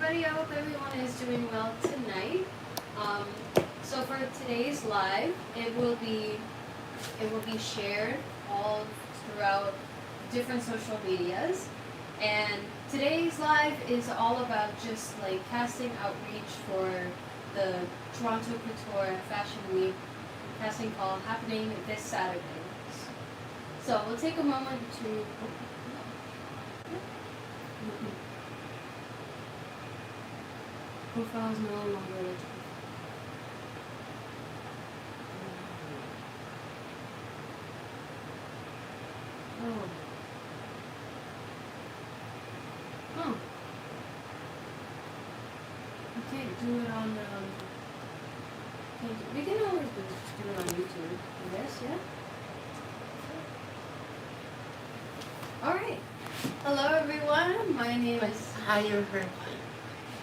everybody. I hope everyone is doing well tonight. So for today's live, it will be shared all throughout different social medias. And today's live is all about just like casting outreach for the Toronto Couture Fashion Week casting call happening this Saturday. So we'll take a moment to. Profile is no longer eligible. Oh. Oh. We can't do it on we can always do it on YouTube, I guess, yeah? Alright. Hello everyone. My name is Higher.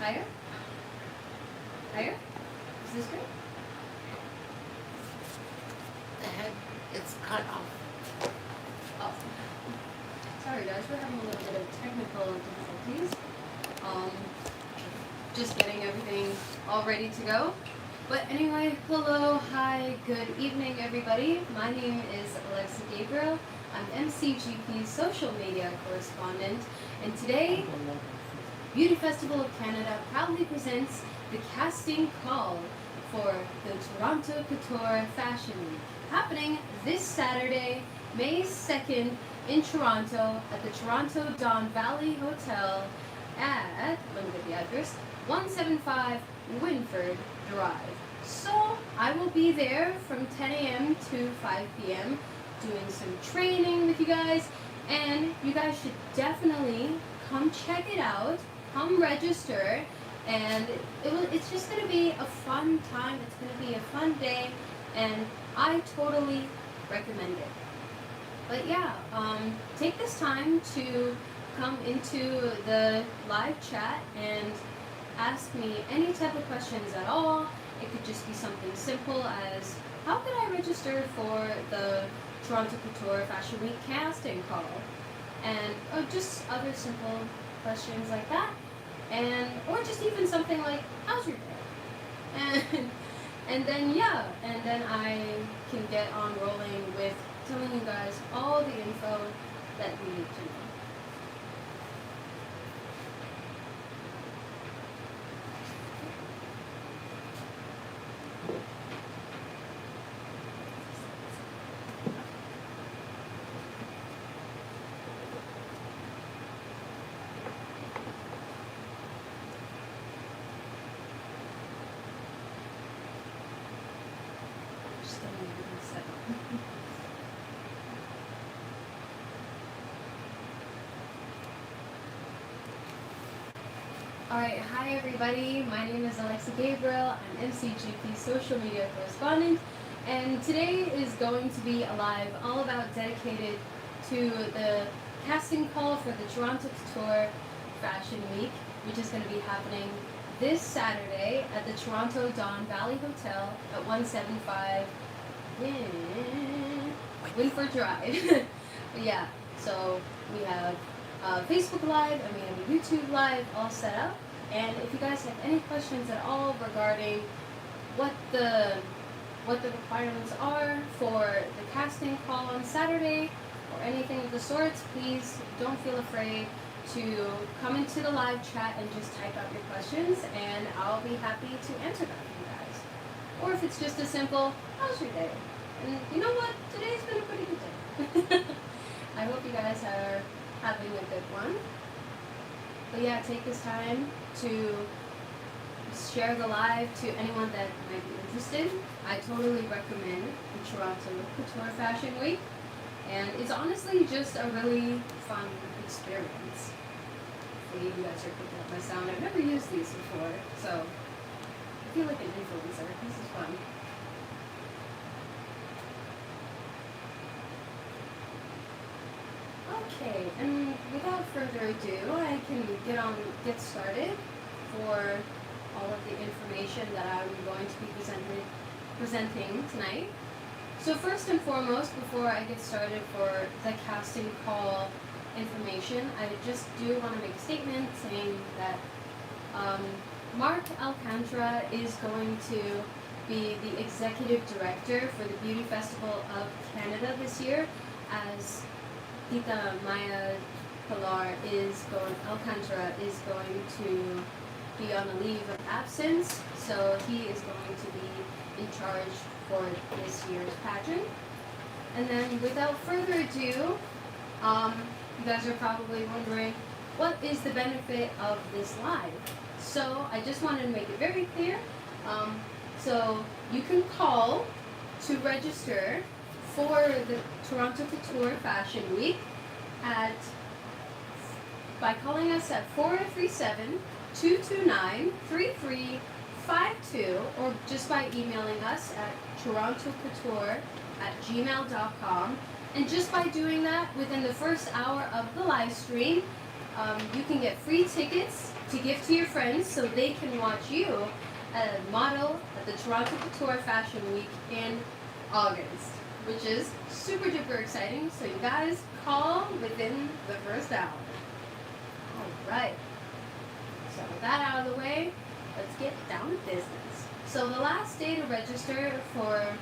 Higher? Higher? Is this good? The head, it's cut off. Oh. Sorry guys, we're having a little bit of technical difficulties. Just getting everything all ready to go. But anyway, hello, hi, good evening everybody. My name is Alexa Gabriel. I'm MCGP's social media correspondent, and today, Beauty Festival of Canada proudly presents the casting call for the Toronto Couture Fashion Week, happening this Saturday, May 2nd, in Toronto, at the Toronto Don Valley Hotel at, let me get the address, 175 Winford Drive. So, I will be there from 10 a.m. to 5 p.m. doing some training with you guys, and you guys should definitely come check it out, come register, and it's just going to be a fun time, it's going to be a fun day, and I totally recommend it. But yeah, take this time to come into the live chat and ask me any type of questions at all. It could just be something simple as, how can I register for the Toronto Couture Fashion Week casting call? And just other simple questions like that. And or just even something like, how's your day? And then yeah, and then I can get on rolling with telling you guys all the info that you need to know. Alright, hi everybody, my name is Alexa Gabriel, I'm MCGP's social media correspondent, and today is going to be a live all about dedicated to the casting call for the Toronto Couture Fashion Week, which is going to be happening this Saturday at the Toronto Don Valley Hotel at 175 Winford Drive. Yeah, so we have Facebook Live and we have a YouTube Live all set up. And if you guys have any questions at all regarding what the requirements are for the casting call on Saturday or anything of the sorts, please don't feel afraid to come into the live chat and just type out your questions, and I'll be happy to answer them for you guys. Or if it's just a simple, how's your day? And you know what? Today's been a pretty good day. I hope you guys are having a good one. But yeah, take this time to share the live to anyone that might be interested. I totally recommend the Toronto Couture Fashion Week, and it's honestly just a really fun experience. Hopefully you guys are picking up my sound. I've never used these before, so I feel like an influencer. This is fun. Okay, and without further ado, I can get started for all of the information that I'm going to be presenting tonight. So first and foremost, before I get started for the casting call information, I just do want to make a statement saying that Um, Mark Alcantara is going to be the executive director for the Beauty Festival of Canada this year, as Tita Maya Alcantara is going to be on a leave of absence, so he is going to be in charge for this year's pageant. And then, without further ado, you guys are probably wondering, what is the benefit of this live? So I just wanted to make it very clear. So you can call to register for the Toronto Couture Fashion Week by calling us at 437-229-3352, or just by emailing us at torontocouture@gmail.com. And just by doing that, within the first hour of the live stream, you can get free tickets to give to your friends so they can watch you model at the Toronto Couture Fashion Week in August, which is super duper exciting. So you guys call within the first hour. Alright, so with that out of the way, let's get down to business. So the last day to register for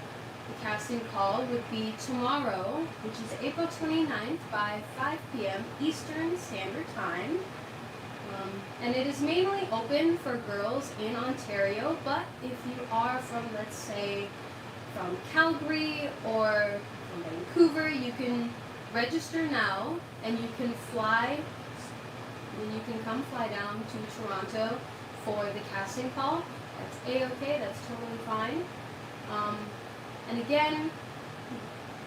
the casting call would be tomorrow, which is April 29th by 5 p.m. Eastern Standard Time. And it is mainly open for girls in Ontario, but if you are from, let's say, from Calgary or from Vancouver, you can register now and you can come fly down to Toronto for the casting call. That's A-okay, that's totally fine. And again,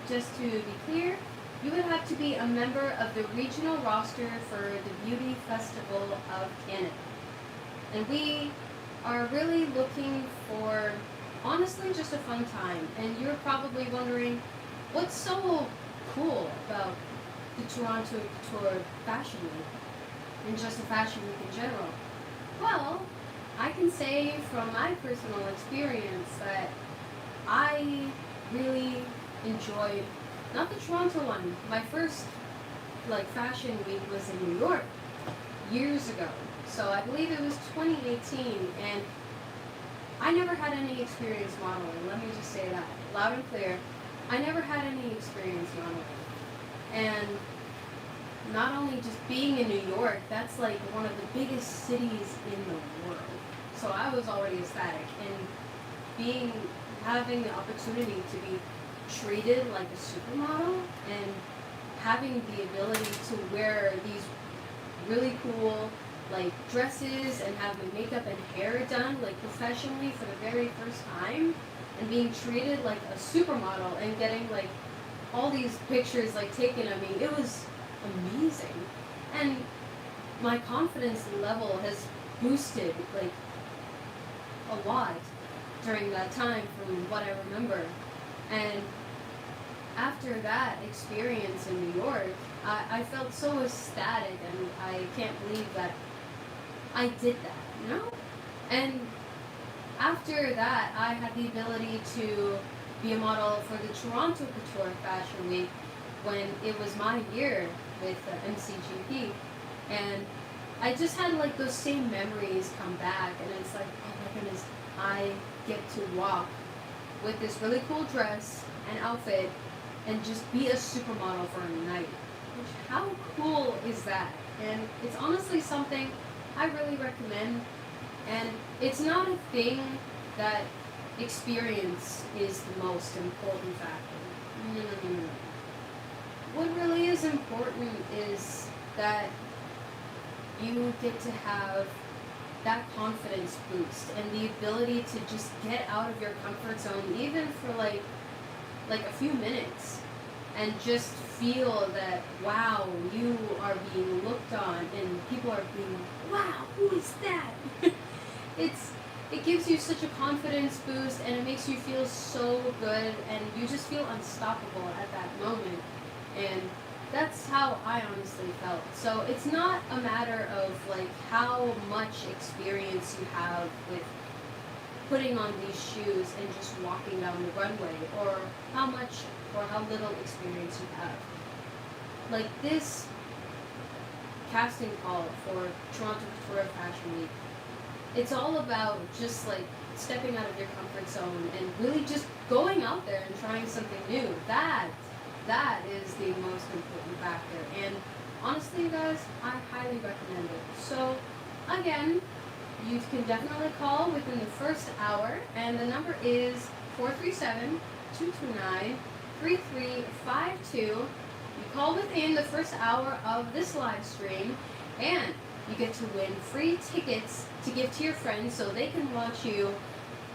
just to be clear, you would have to be a member of the regional roster for the Beauty Festival of Canada. And we are really looking for, honestly, just a fun time. And you're probably wondering, what's so cool about the Toronto Couture Fashion Week, and just the Fashion Week in general? Well, I can say from my personal experience that I really enjoyed, not the Toronto one, my first fashion week was in New York years ago. So I believe it was 2018, and I never had any experience modeling. Let me just say that loud and clear. I never had any experience modeling. And not only just being in New York, that's like one of the biggest cities in the world. So I was already ecstatic, and having the opportunity to be treated like a supermodel and having the ability to wear these really cool dresses and have my makeup and hair done professionally for the very first time, and being treated like a supermodel and getting all these pictures taken of me, it was amazing. And my confidence level has boosted a lot during that time from what I remember. And after that experience in New York, I felt so ecstatic, and I can't believe that I did that, you know? And after that, I had the ability to be a model for the Toronto Couture Fashion Week when it was my year with MCGP. And I just had those same memories come back, and it's oh my goodness, I get to walk with this really cool dress and outfit and just be a supermodel for a night. Which, how cool is that? And it's honestly something I really recommend. And it's not a thing that experience is the most important factor. No. What really is important is that you get to have that confidence boost and the ability to just get out of your comfort zone, even for a few minutes, and just feel that, wow, you are being looked on and people are being, wow, who is that? It gives you such a confidence boost, and it makes you feel so good, and you just feel unstoppable at that moment. And that's how I honestly felt. So it's not a matter of how much experience you have with putting on these shoes and just walking down the runway, or how much or how little experience you have. This casting call for Toronto Couture Fashion Week it's all about just like stepping out of your comfort zone and really just going out there and trying something new. That is the most important factor. And honestly, you guys, I highly recommend it. So again, you can definitely call within the first hour, and the number is 437-229-3352. You call within the first hour of this live stream, and you get to win free tickets to give to your friends so they can watch you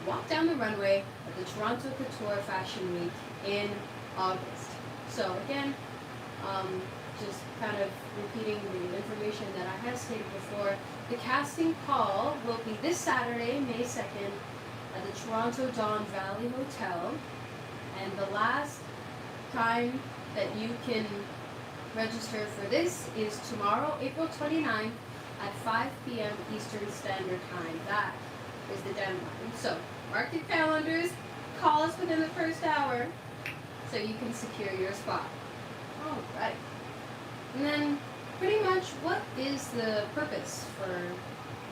walk down the runway at the Toronto Couture Fashion Week in August. So again, just kind of repeating the information that I had stated before, the casting call will be this Saturday, May 2nd, at the Toronto Don Valley Hotel. And the last time that you can register for this is tomorrow, April 29th at 5 p.m. Eastern Standard Time. That is the deadline. So mark your calendars, call us within the first hour so you can secure your spot. All right. And then pretty much what is the purpose for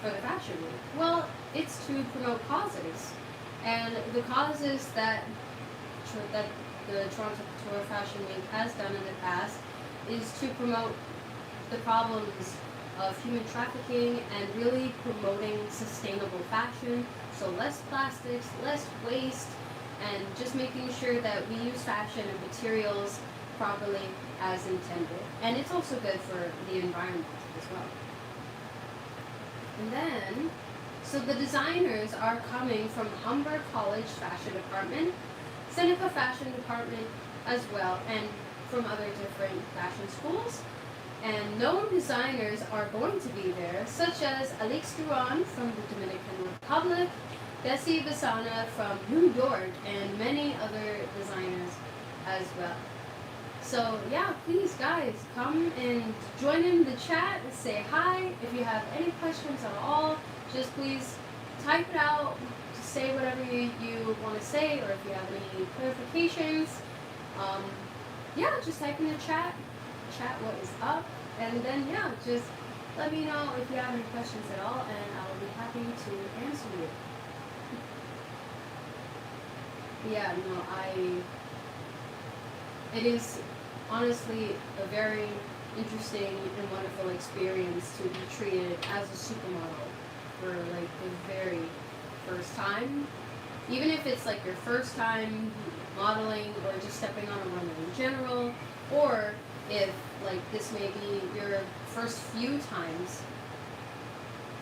the Fashion Week? Well, it's to promote causes. And the causes that the Toronto Couture Fashion Week has done in the past is to promote the problems of human trafficking and really promoting sustainable fashion. So less plastics, less waste, and just making sure that we use fashion and materials properly as intended. And it's also good for the environment as well. And then, so the designers are coming from Humber College Fashion Department, Seneca Fashion Department as well, and from other different fashion schools. And known designers are going to be there, such as Alix Duran from the Dominican Republic, Desi Basana from New York, and many other designers as well. So yeah, please guys, come and join in the chat, say hi. If you have any questions at all, just please type it out, just say whatever you want to say, or if you have any clarifications, yeah, just type in the chat what is up, and then yeah, just let me know if you have any questions at all, and I will be happy to answer you. Yeah, no, it is honestly a very interesting and wonderful experience to be treated as a supermodel for like the very first time. Even if it's like your first time modeling or just stepping on a runway in general, or if like this may be your first few times,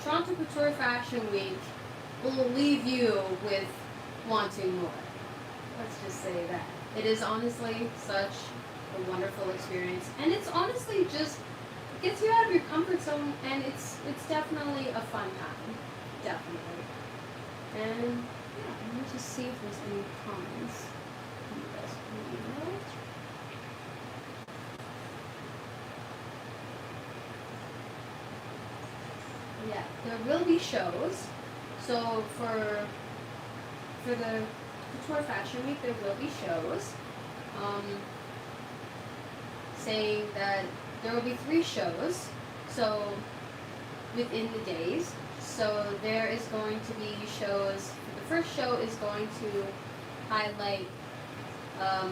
Toronto Couture Fashion Week will leave you with wanting more. Let's just say that. It is honestly such a wonderful experience, and it's honestly just gets you out of your comfort zone, and it's definitely a fun time. Definitely. And yeah, let me just see if there's any comments. You guys can read it. Yeah, there will be shows. So for the Couture Fashion Week, there will be shows. Saying that there will be 3 shows. So within the days. So there is going to be shows. The first show is going to highlight, I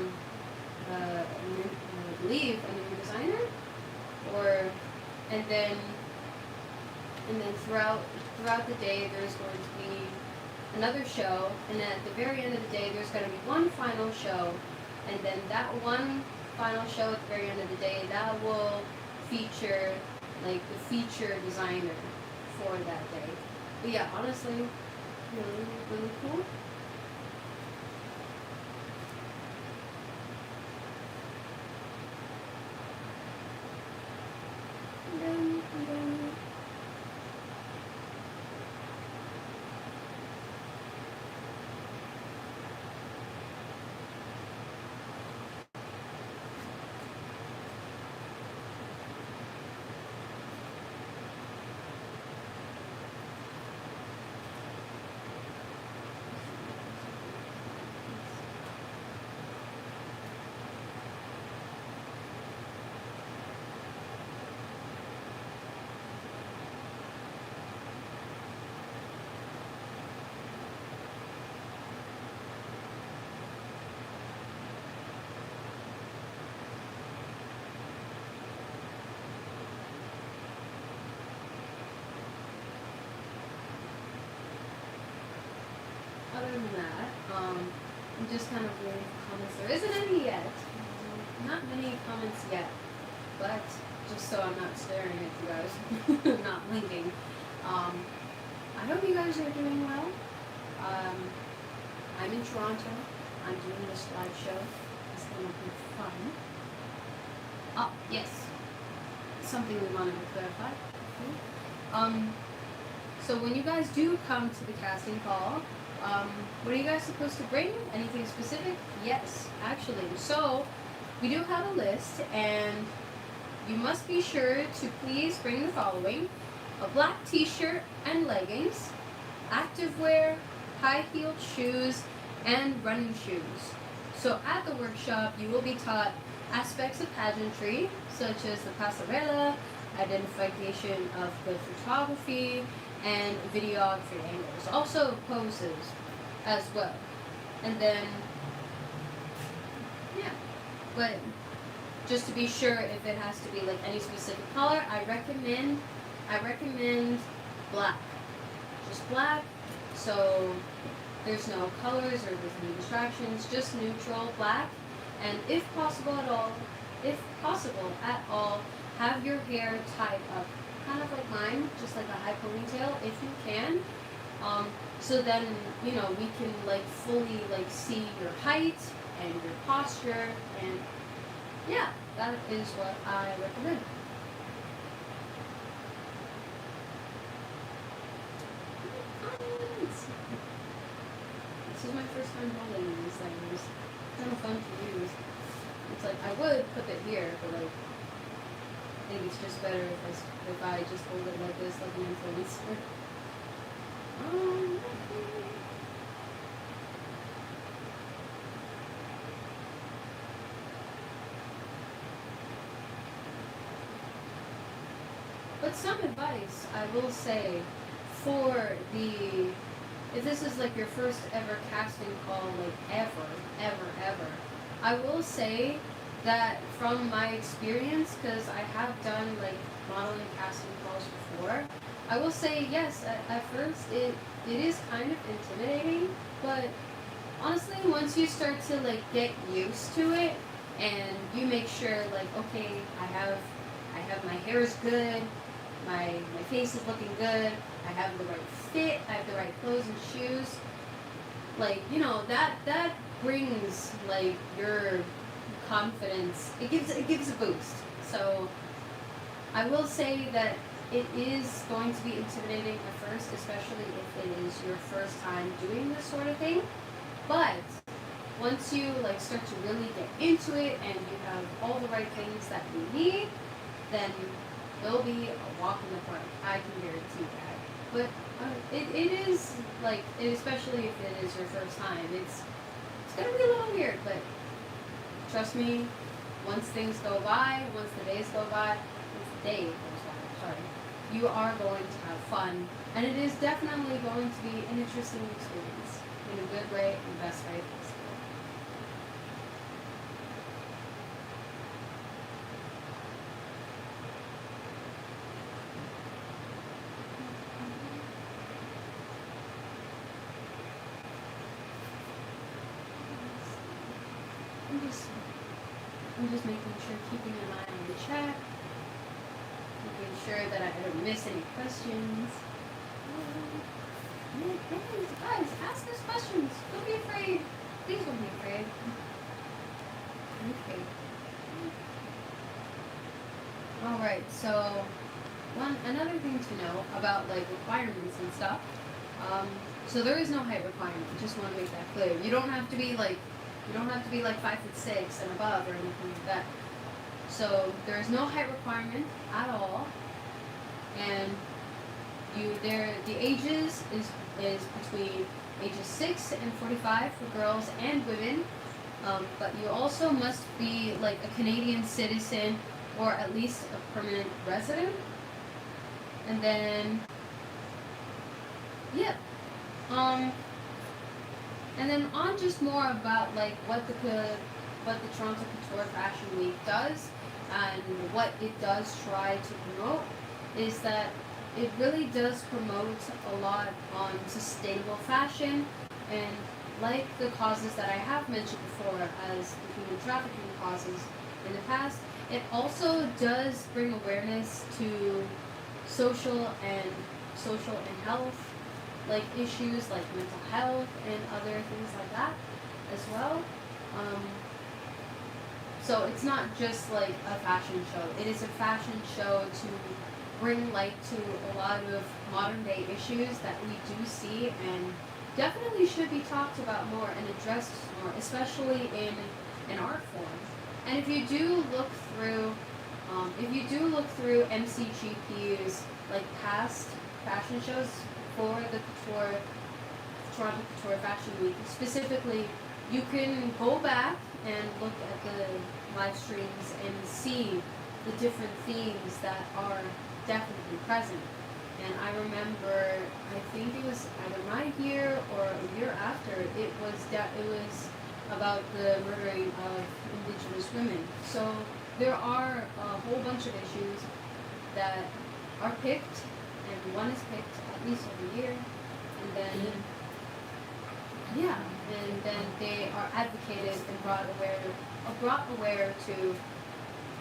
believe, a new designer, and then throughout the day there's going to be another show, and at the very end of the day there's going to be one final show, and then that one final show at the very end of the day that will feature like the feature designer for that day. But yeah, honestly, really, really cool. And then other than that, I'm just kind of waiting for comments. There isn't any yet. Not many comments yet, but just so I'm not staring at you guys, not blinking. I hope you guys are doing well. I'm in Toronto. I'm doing this live show. It's going to be fun. Oh, yes. Something we wanted to clarify. So when you guys do come to the casting call, what are you guys supposed to bring? Anything specific? Yes, actually. So we do have a list, and you must be sure to please bring the following: a black t-shirt and leggings, activewear, high-heeled shoes, and running shoes. So at the workshop, you will be taught aspects of pageantry, such as the passerella, identification of good photography, and videography angles. Also poses as well. And then, yeah. But just to be sure, if it has to be like any specific color, I recommend black. Just black. So there's no colors or there's no distractions, just neutral black. And if possible at all, have your hair tied up, kind of like mine, just like a high ponytail, if you can. So then, we can like fully like see your height and your posture, and yeah, that is what I recommend. This is my first time holding these things. It's kind of fun to use. It's like I would put it here, but like I think it's just better if I just hold it like this, like an influencer. But some advice I will say for if this is like your first ever casting call, like ever, I will say that from my experience, because I have done like modeling casting calls before, I will say yes, at first it is kind of intimidating, but honestly once you start to like get used to it and you make sure like, okay, I have my hair is good, my face is looking good, I have the right fit, I have the right clothes and shoes, like, that brings like your confidence. It gives a boost. So I will say that it is going to be intimidating at first, especially if it is your first time doing this sort of thing. But once you like start to really get into it and you have all the right things that you need, then it'll be a walk in the park. I can guarantee that. But it is like, especially if it is your first time, it's gonna be a little weird, but trust me, once things go by, once the days go by, you are going to have fun, and it is definitely going to be an interesting experience in a good way, in the best way possible. I'm just making sure, keeping an eye on the chat, making sure that I don't miss any questions. Guys, ask us questions. Don't be afraid. Please don't be afraid. Okay. Alright, so another thing to know about like requirements and stuff. So there is no height requirement. Just want to make that clear. You don't have to be like 5'6" and above or anything like that. So there is no height requirement at all, and the ages is between ages 6 and 45 for girls and women. But you also must be like a Canadian citizen or at least a permanent resident. And then, yeah. And then on just more about like what the Toronto Couture Fashion Week does and what it does try to promote is that it really does promote a lot on sustainable fashion And like the causes that I have mentioned before as the human trafficking causes in the past, it also does bring awareness to social and health like issues like mental health and other things like that as well. Um, so it's not just like a fashion show. It is a fashion show to bring light to a lot of modern day issues that we do see and definitely should be talked about more and addressed more, especially in an art form. And if you do look through, MCGP's like past fashion shows for the Toronto Couture Fashion Week, specifically, you can go back and look at the live streams and see the different themes that are definitely present. And I remember, I think it was either my year or a year after, it was about the murdering of Indigenous women. So there are a whole bunch of issues that are picked, and one is picked at least every year, and then and then they are advocated and brought aware to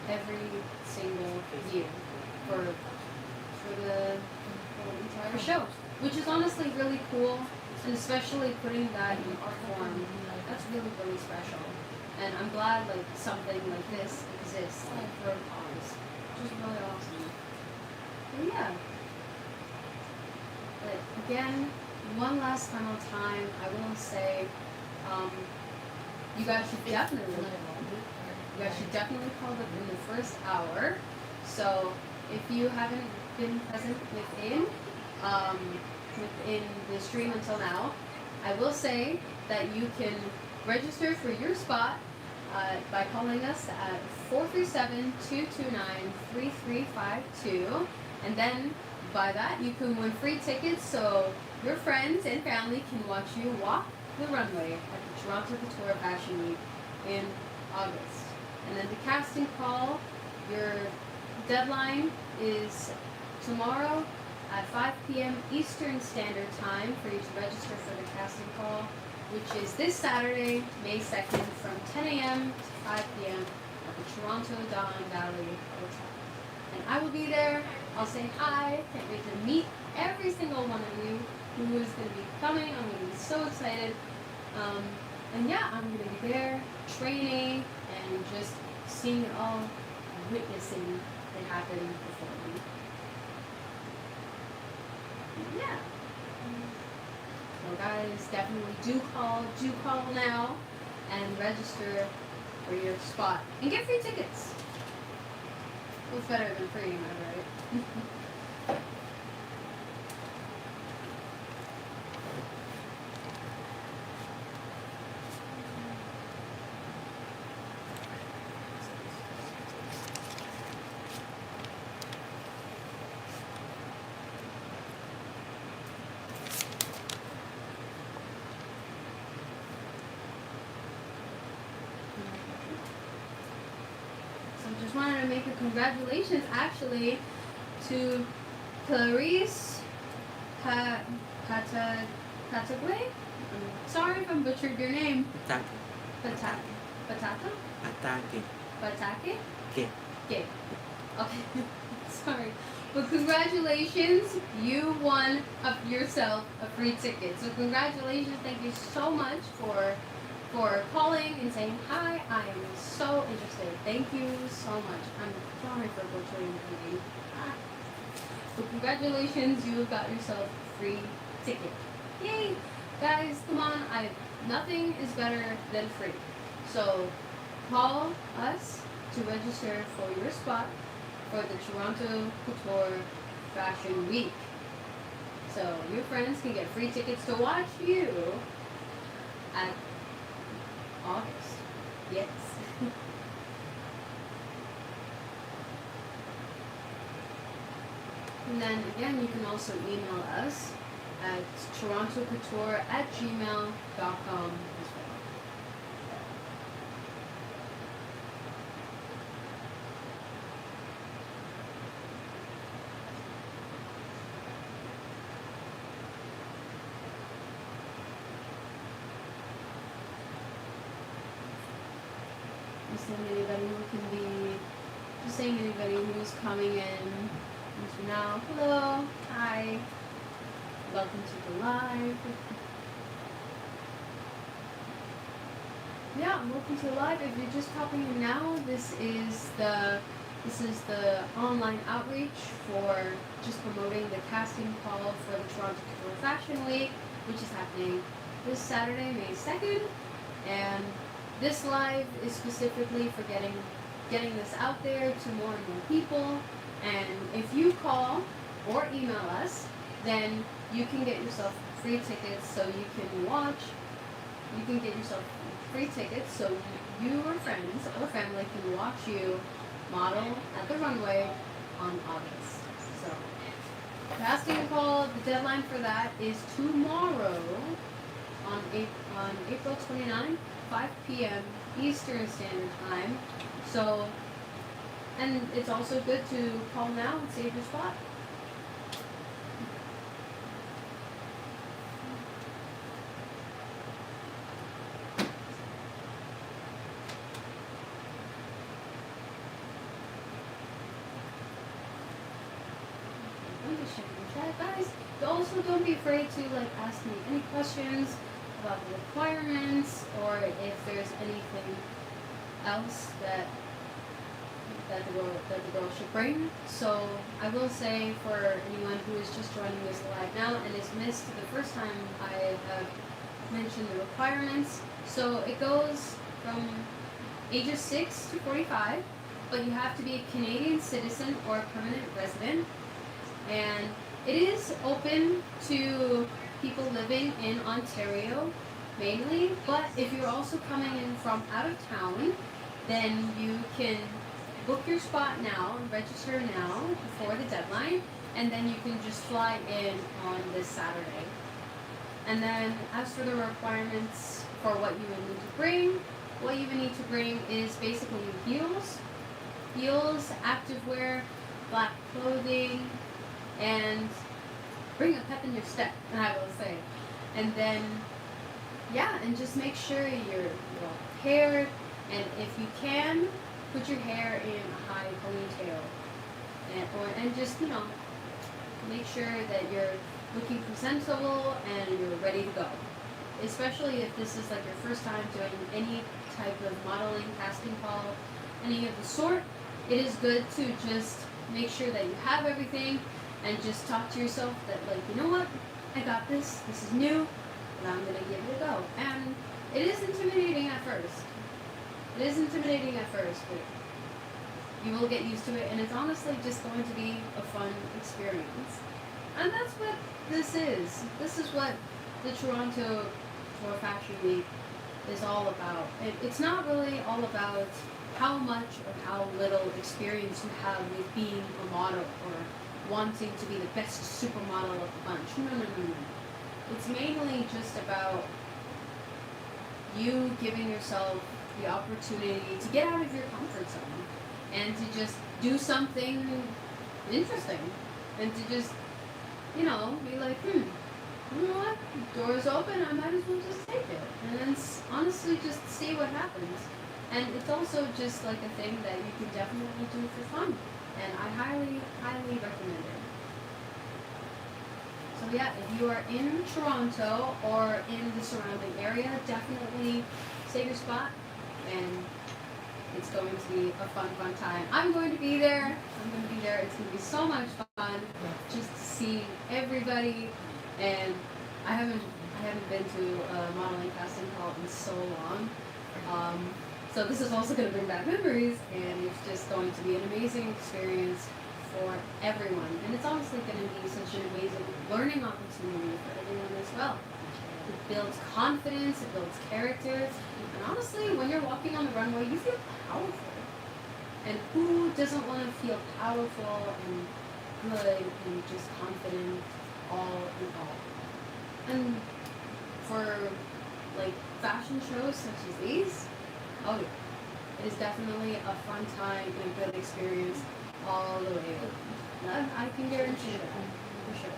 every single year for the whole entire show, which is honestly really cool, and especially putting that in art form, that's really, really special. And I'm glad like something like this exists like for a cause, which is really awesome. But yeah. But again, one last final time, I will say, you guys should definitely call them in the first hour. So if you haven't been present within the stream until now, I will say that you can register for your spot by calling us at 437-229-3352, and then by that you can win free tickets so your friends and family can watch you walk the runway at the Toronto Couture Fashion Week in August. And then the casting call, your deadline is tomorrow at 5 p.m. Eastern Standard Time for you to register for the casting call, which is this Saturday, May 2nd from 10 a.m. to 5 p.m. at the Toronto Don Valley Hotel. And I will be there. I'll say hi. Can't wait to meet every single one of you who is going to be coming. I'm going to be so excited. And yeah, I'm going to be there training and just seeing it all, witnessing it happen before me. Yeah. So guys, definitely do call now and register for your spot and get free tickets. What's better than free, am I right? Just wanted to make a congratulations actually to Clarice Patagwe. Sorry if I butchered your name. Patake. Okay. Sorry. But congratulations, you won yourself a free ticket. So congratulations, thank you so much for calling and saying hi. I am so interested. Thank you so much. I'm sorry for butchering your name. So congratulations, you got yourself a free ticket. Yay! Guys, come on. Nothing is better than free. So call us to register for your spot for the Toronto Couture Fashion Week. So your friends can get free tickets to watch you at August. Yes. And then again, you can also email us at torontocouture@gmail.com as well. saying anybody who can be, just saying anybody who's coming in into now. Hello, hi, welcome to the live. Yeah, welcome to the live. If you're just popping in now, this is the online outreach for just promoting the casting call for the Toronto Couture Fashion Week, which is happening this Saturday, May 2nd. And this live is specifically for getting this out there to more and more people. And if you call or email us, then you can get yourself free tickets so you can watch. You can get yourself free tickets so you or friends or family can watch you model at the runway on August. So, casting call, the deadline for that is tomorrow on April 29th, 5 p.m. Eastern Standard Time. So, and it's also good to call now and save your spot. I'm just checking the chat, guys. Also, don't be afraid to ask me any questions about the requirements or if there's anything else that the girl should bring. So I will say for anyone who is just joining this live now and has missed the first time I have mentioned the requirements. So it goes from ages 6 to 45, but you have to be a Canadian citizen or a permanent resident. And it is open to people living in Ontario mainly, but if you're also coming in from out of town, then you can book your spot now, register now before the deadline, and then you can just fly in on this Saturday. And then as for the requirements for what you would need to bring, what you would need to bring is basically heels, activewear, black clothing, and bring a pep in your step, I will say. And then, yeah, and just make sure you're well prepared, and if you can, put your hair in a high ponytail, and just, make sure that you're looking presentable and you're ready to go. Especially if this is your first time doing any type of modeling, casting call, any of the sort, it is good to just make sure that you have everything and just talk to yourself that you know what, I got this is new, and I'm gonna give it a go. And it is intimidating at first. But you will get used to it, and it's honestly just going to be a fun experience. And that's what this is. This is what the Toronto Tour Fashion Week is all about. It's not really all about how much or how little experience you have with being a model or wanting to be the best supermodel of the bunch. No. It's mainly just about you giving yourself the opportunity to get out of your comfort zone and to just do something interesting and to just, be like, you know what, door's open, I might as well just take it. And then honestly just see what happens. And it's also just a thing that you can definitely do for fun. And I highly, highly recommend it. So yeah, if you are in Toronto or in the surrounding area, definitely save your spot. And it's going to be a fun time. I'm going to be there. It's going to be so much fun just to see everybody. And I haven't been to a modeling casting call in so long. So this is also going to bring back memories, and it's just going to be an amazing experience for everyone. And it's honestly going to be such an amazing learning opportunity for everyone as well. It builds confidence, it builds character, and honestly, when you're walking on the runway, you feel powerful. And who doesn't want to feel powerful and good and just confident all in all? And for fashion shows such as these, oh yeah, it is definitely a fun time and a good experience all the way around. I can guarantee that, for sure.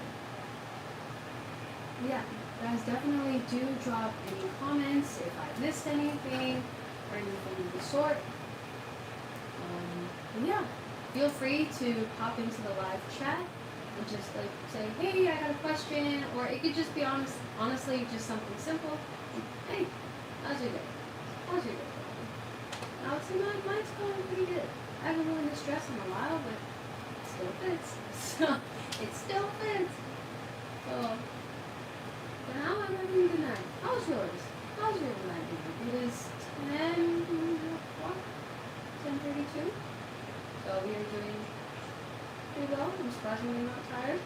Yeah, guys, definitely do drop any comments if I missed anything or anything of the sort. But yeah, feel free to pop into the live chat and just like say, hey, I got a question, or it could just be honestly, just something simple. Hey, how's your day? How's your day? I would say mine's going pretty good. I haven't really been stressed in a while, but it still fits. So it still fits. So for now, I'm having a good night. How's yours? How's your night? It is 10:32. So we are doing pretty well. I'm surprisingly not tired.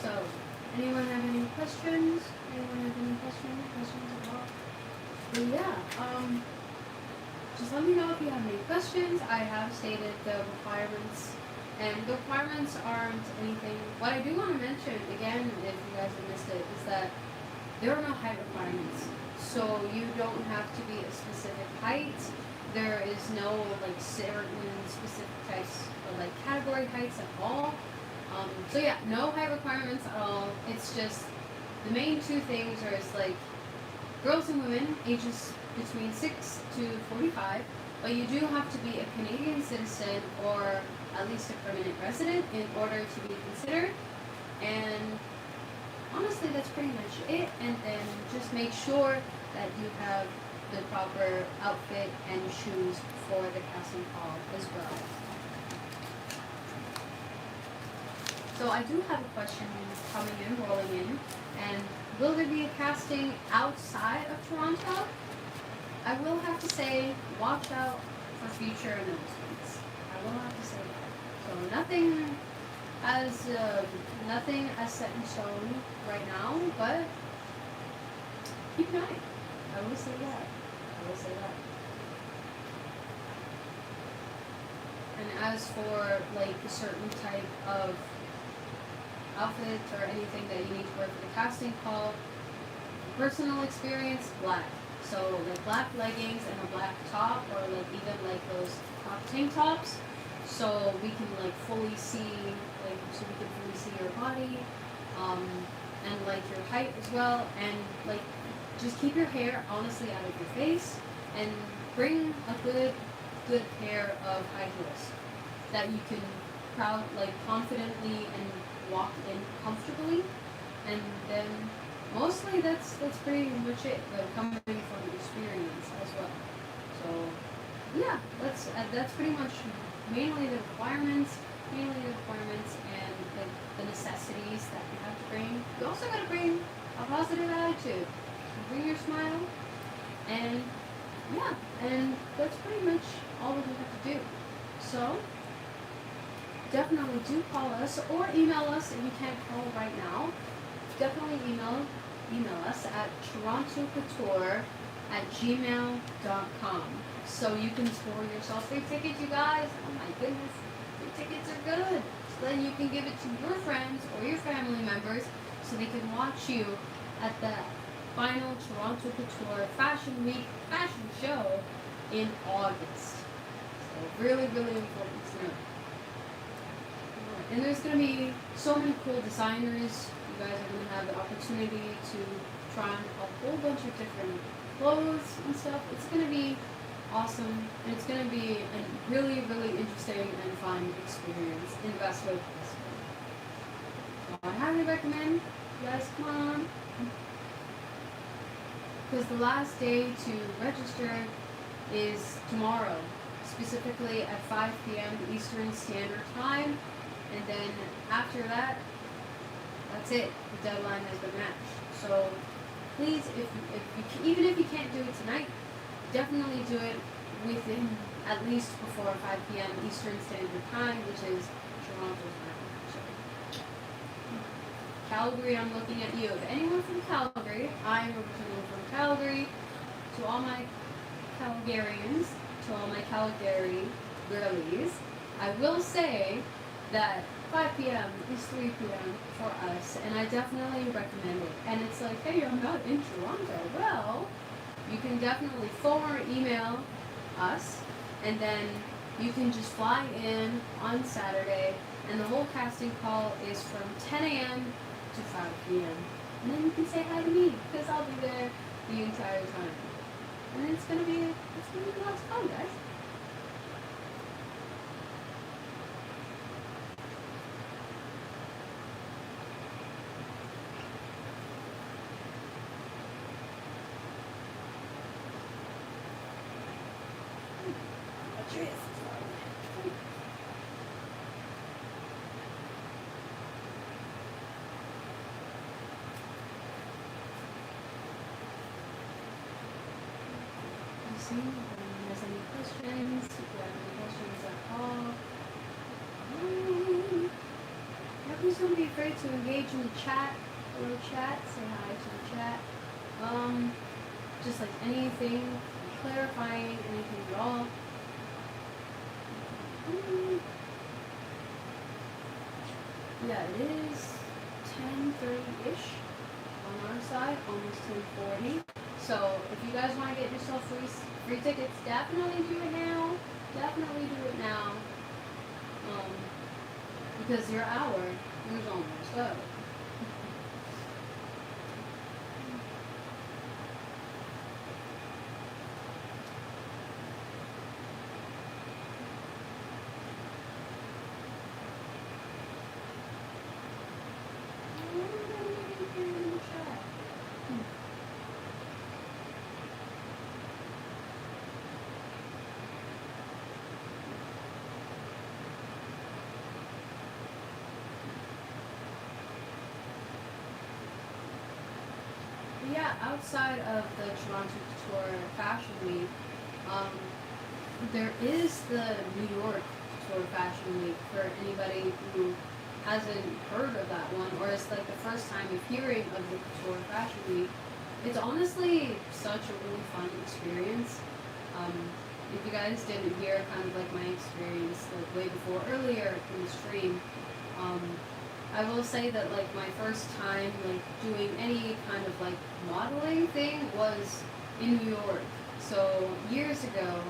So, anyone have any questions? Anyone have any questions? Questions at all? But yeah, just let me know if you have any questions. I have stated the requirements, and the requirements aren't anything. What I do want to mention, again, if you guys have missed it, is that there are no height requirements. So you don't have to be a specific height. There is no like certain specific types or like category heights at all. So yeah, no height requirements at all. It's just the main two things are is like girls and women ages between 6 to 45, but you do have to be a Canadian citizen or at least a permanent resident in order to be considered. And honestly, that's pretty much it. And then just make sure that you have the proper outfit and shoes for the casting call as well. So I do have a question coming in, rolling in, and will there be a casting outside of Toronto? I will have to say, watch out for future announcements. I will have to say that. So nothing as set in stone right now, but keep an eye. I will say that. I will say that. And as for like a certain type of outfit or anything that you need to wear for the casting call, personal experience, black. So like black leggings and a black top, or like even like those crop tank tops, so we can like fully see, like so we can fully see your body, and like your height as well, and like just keep your hair honestly out of your face, and bring a good pair of high heels that you can confidently and walk in comfortably. And then mostly that's pretty much it, coming from experience as well. So yeah, that's pretty much mainly the requirements and the necessities that you have to bring. You also got to bring a positive attitude. Bring your smile, and yeah, and that's pretty much all that we have to do. So definitely do call us or email us if you can't call right now. Definitely email us at torontocouture@gmail.com, so you can score yourself free tickets, you guys. Oh my goodness, free tickets are good. So then you can give it to your friends or your family members so they can watch you at the final Toronto Couture Fashion Week fashion show in August. So really, really important to know. And there's going to be so many cool designers. You guys are going to have the opportunity to try on a whole bunch of different clothes and stuff. It's going to be awesome, and it's going to be a really, really interesting and fun experience in the best way possible. So I highly recommend you guys come on, because the last day to register is tomorrow, specifically at 5 p.m. Eastern Standard Time. And then after that, that's it. The deadline has been matched. So please, even if you can't do it tonight, definitely do it within at least before 5 p.m. Eastern Standard Time, which is Toronto time. Calgary, I'm looking at you. If anyone from Calgary, I'm representing from Calgary. To all my Calgarians, to all my Calgary girlies, I will say that 5 p.m. is 3 p.m. for us, and I definitely recommend it. And it's like, hey, I'm not in Toronto. Well, you can definitely phone or email us, and then you can just fly in on Saturday, and the whole casting call is from 10 a.m. to 5 p.m. And then you can say hi to me, because I'll be there the entire time. And it's gonna be lots of fun, guys. See if anyone has any questions, if you have any questions at all. Yeah, please don't be afraid to engage in the chat. Hello chat, say hi to the chat. Just like anything, clarifying anything at all. Yeah, it is 10:30-ish on our side, almost 10:40. So if you guys want to get yourself free tickets, definitely do it now. Definitely do it now. Because your hour is almost up. Yeah, outside of the Toronto Couture Fashion Week, there is the New York Couture Fashion Week for anybody who hasn't heard of that one, or it's like the first time of hearing of the Couture Fashion Week. It's honestly such a really fun experience. If you guys didn't hear kind of like my experience like way before earlier in the stream, I will say that like my first time like doing any kind of like modeling thing was in New York. So years ago,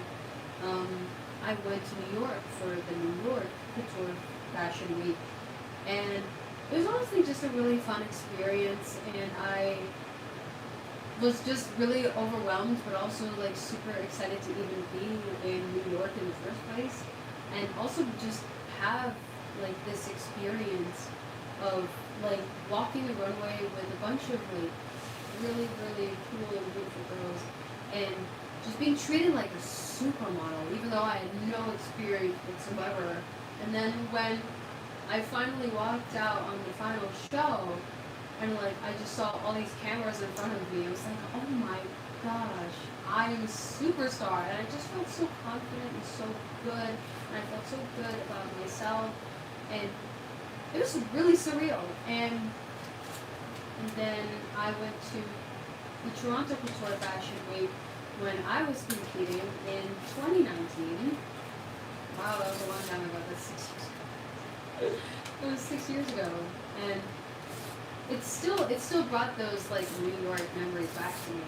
I went to New York for the New York Couture Fashion Week, and it was honestly just a really fun experience, and I was just really overwhelmed, but also like super excited to even be in New York in the first place, and also just have like this experience of like walking the runway with a bunch of like really cool and beautiful girls, and just being treated like a supermodel, even though I had no experience whatsoever. And then when I finally walked out on the final show, and like I just saw all these cameras in front of me, I was like, oh my gosh, I am a superstar, and I just felt so confident and so good, and I felt so good about myself, and it was really surreal. And then I went to the Toronto Couture Fashion Week when I was competing in 2019. Wow, that was a long time ago. That's 6 years ago. It was 6 years ago, and it still brought those like New York memories back to me.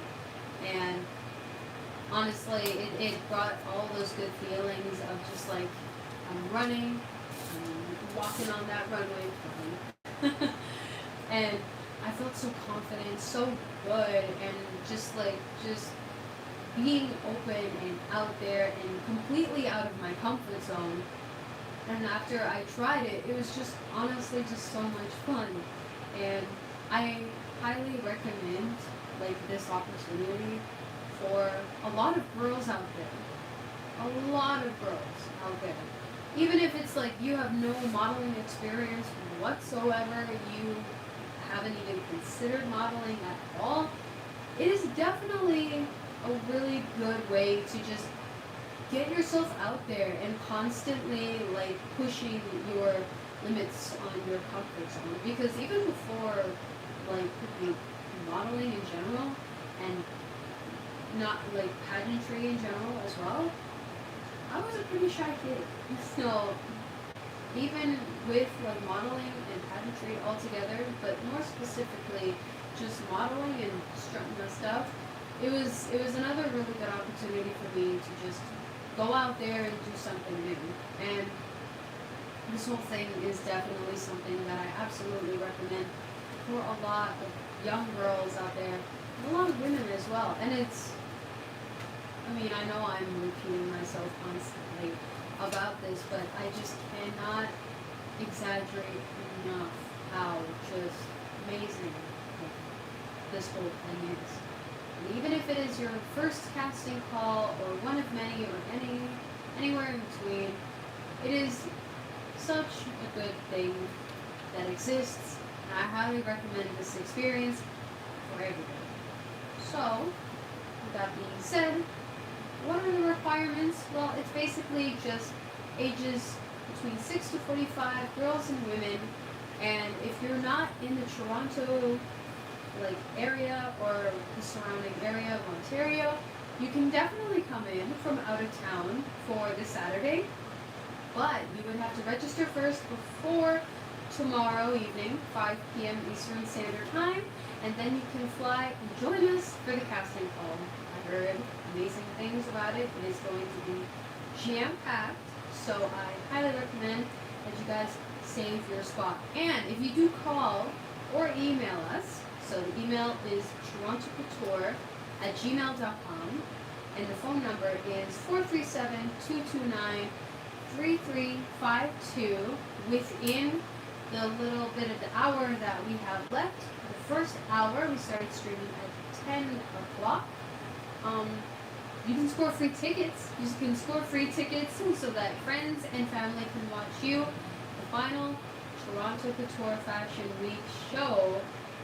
And honestly, it brought all those good feelings of just like I'm running, I'm walking on that runway, and I felt so confident, so good, and just being open and out there and completely out of my comfort zone. And after I tried it, it was just honestly just so much fun. And I highly recommend like this opportunity for a lot of girls out there. A lot of girls out there. Even if it's like you have no modeling experience whatsoever, you haven't even considered modeling at all, it is definitely a really good way to just get yourself out there and constantly like pushing your limits on your comfort zone. Because even before like modeling in general and not like pageantry in general as well, I was a pretty shy kid. So even with like modeling and pageantry all together, but more specifically just modeling and strutting my stuff, it was another really good opportunity for me to just go out there and do something new. And this whole thing is definitely something that I absolutely recommend for a lot of young girls out there, and a lot of women as well. And it's, I mean, I know I'm repeating myself constantly about this, but I just cannot exaggerate enough how just amazing this whole thing is. And even if it is your first casting call or one of many or anywhere in between, it is such a good thing that exists, and I highly recommend this experience for everybody. So, with that being said, what are the requirements? Well, it's basically just ages between 6 to 45, girls and women, and if you're not in the Toronto like area or the surrounding area of Ontario, you can definitely come in from out of town for this Saturday, but you would have to register first before tomorrow evening, 5 p.m. Eastern Standard Time, and then you can fly and join us for the casting call. I heard amazing things about it. It is going to be jam-packed, so I highly recommend that you guys save your spot. And if you do call or email us, so the email is torontocouture@gmail.com, and the phone number is 437-229-3352. Within the little bit of the hour that we have left, the first hour, we started streaming at 10 o'clock. You can score free tickets. You can score free tickets so that friends and family can watch you, the final Toronto Couture Fashion Week show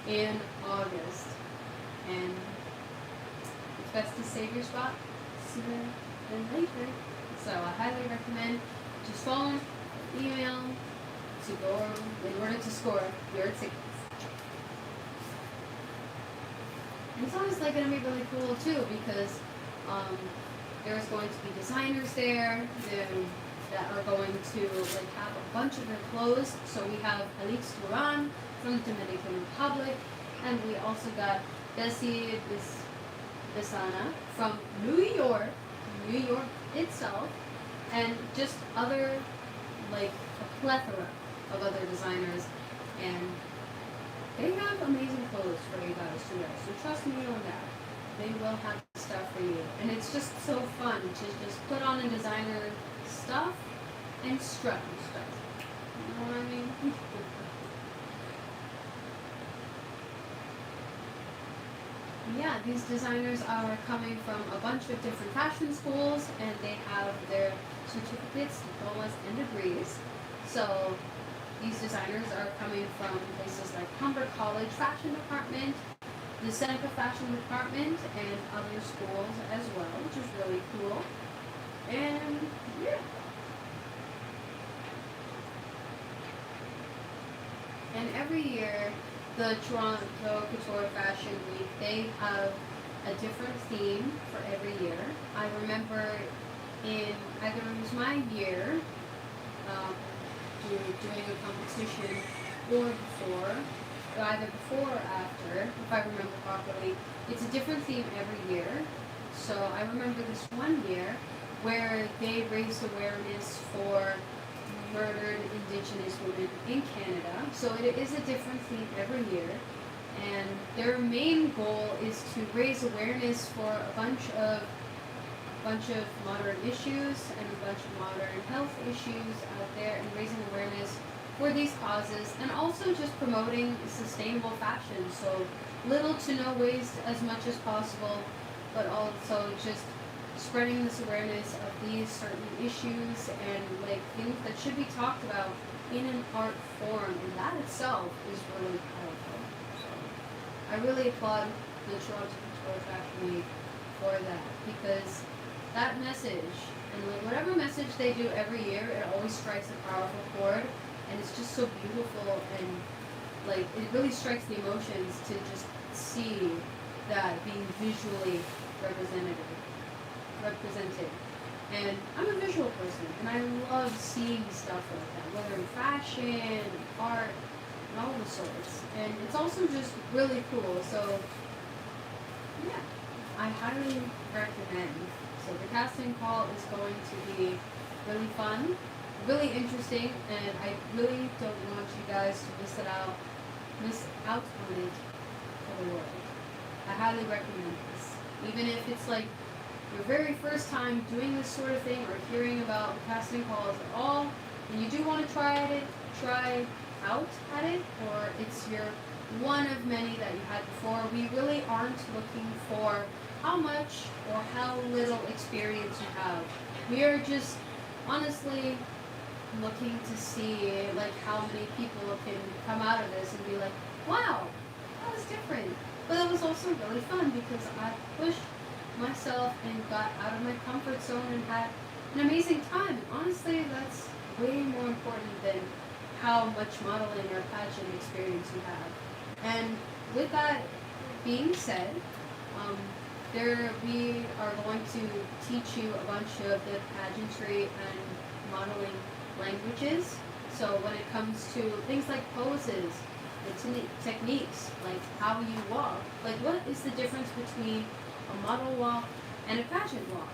in August. And it's best to save your spot sooner than later. So I highly recommend just phone, email to go in order to score your tickets. And it's always like going to be really cool too, because there's going to be designers there that are going to like have a bunch of their clothes. So we have Alix Duran from the Dominican Republic, and we also got Bessie Bisana from New York itself, and just other, like a plethora of other designers, and they have amazing clothes for you guys to wear. So trust me on that. They will have stuff for you, and it's just so fun to just put on a designer stuff and strut and stuff. You know what I mean? Yeah, these designers are coming from a bunch of different fashion schools, and they have their certificates, diplomas, and degrees. So these designers are coming from places like Humber College Fashion Department, the Seneca Fashion Department, and other schools as well, which is really cool. And yeah. And every year, the Toronto Couture Fashion Week, they have a different theme for every year. I remember in either it was my year, doing a competition, or before, either before or after, if I remember properly. It's a different theme every year. So I remember this one year where they raised awareness for murdered Indigenous women in Canada. So it is a different theme every year, and their main goal is to raise awareness for a bunch of modern issues and a bunch of modern health issues out there, and raising awareness for these causes, and also just promoting sustainable fashion. So little to no waste as much as possible, but also just spreading this awareness of these certain issues and like things that should be talked about in an art form, and that itself is really powerful. So I really applaud the Toronto for Fashion Week for that, because that message, and like whatever message they do every year, it always strikes a powerful chord, and it's just so beautiful, and like it really strikes the emotions to just see that being visually represented. And I'm a visual person, and I love seeing stuff like that, whether in fashion, art, and all the sorts. And it's also just really cool. So, yeah, I highly recommend. So the casting call is going to be really fun, really interesting, and I really don't want you guys to miss out on it for the world. I highly recommend this, even if it's like your very first time doing this sort of thing or hearing about casting calls at all, and you do want to try out at it, or it's your one of many that you had before, we really aren't looking for how much or how little experience you have. We are just honestly looking to see like how many people can come out of this and be like, wow, that was different. But it was also really fun because I pushed myself and got out of my comfort zone and had an amazing time. Honestly, that's way more important than how much modeling or pageant experience you have. And with that being said, we are going to teach you a bunch of the pageantry and modeling languages. So when it comes to things like poses, the techniques, like how you walk, like what is the difference between a model walk and a pageant walk?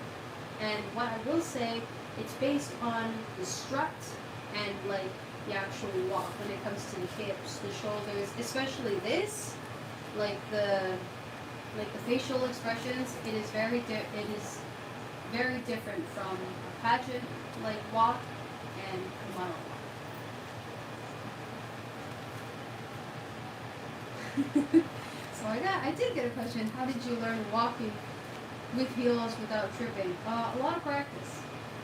And what I will say, it's based on the strut and like the actual walk when it comes to the hips, the shoulders, especially this, like the facial expressions. It is very different from a pageant like walk and a model walk. So I did get a question. How did you learn walking with heels without tripping? A lot of practice.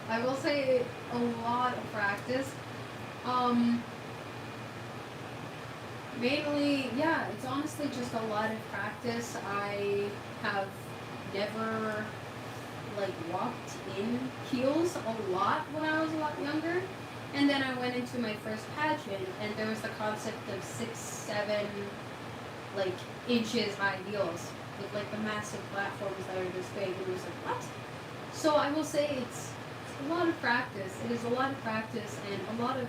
I will say a lot of practice. Mainly, yeah, it's honestly just a lot of practice. I have never like walked in heels a lot when I was a lot younger. And then I went into my first pageant, and there was the concept of 6-7 like inches high heels with like the massive platforms that are this big. And it was like, what? So I will say it's a lot of practice. It is a lot of practice and a lot of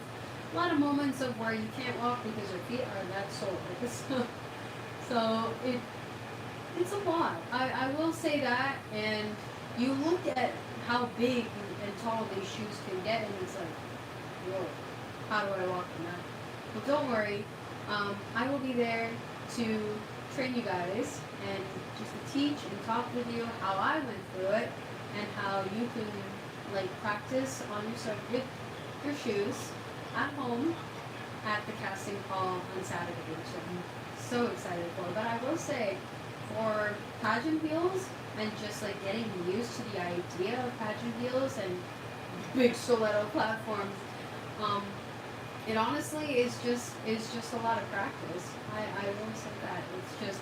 moments of where you can't walk because your feet are that sore. So it's a lot. I will say that, and you look at how big and tall these shoes can get, and it's like, whoa, how do I walk in that? But don't worry, I will be there to train you guys and just to teach and talk with you how I went through it and how you can like practice on yourself with your shoes at home at the casting call on Saturday, which I'm so excited for. But I will say, for pageant heels and just like getting used to the idea of pageant heels and big stiletto platforms, it honestly is just a lot of practice. I will say that. It's just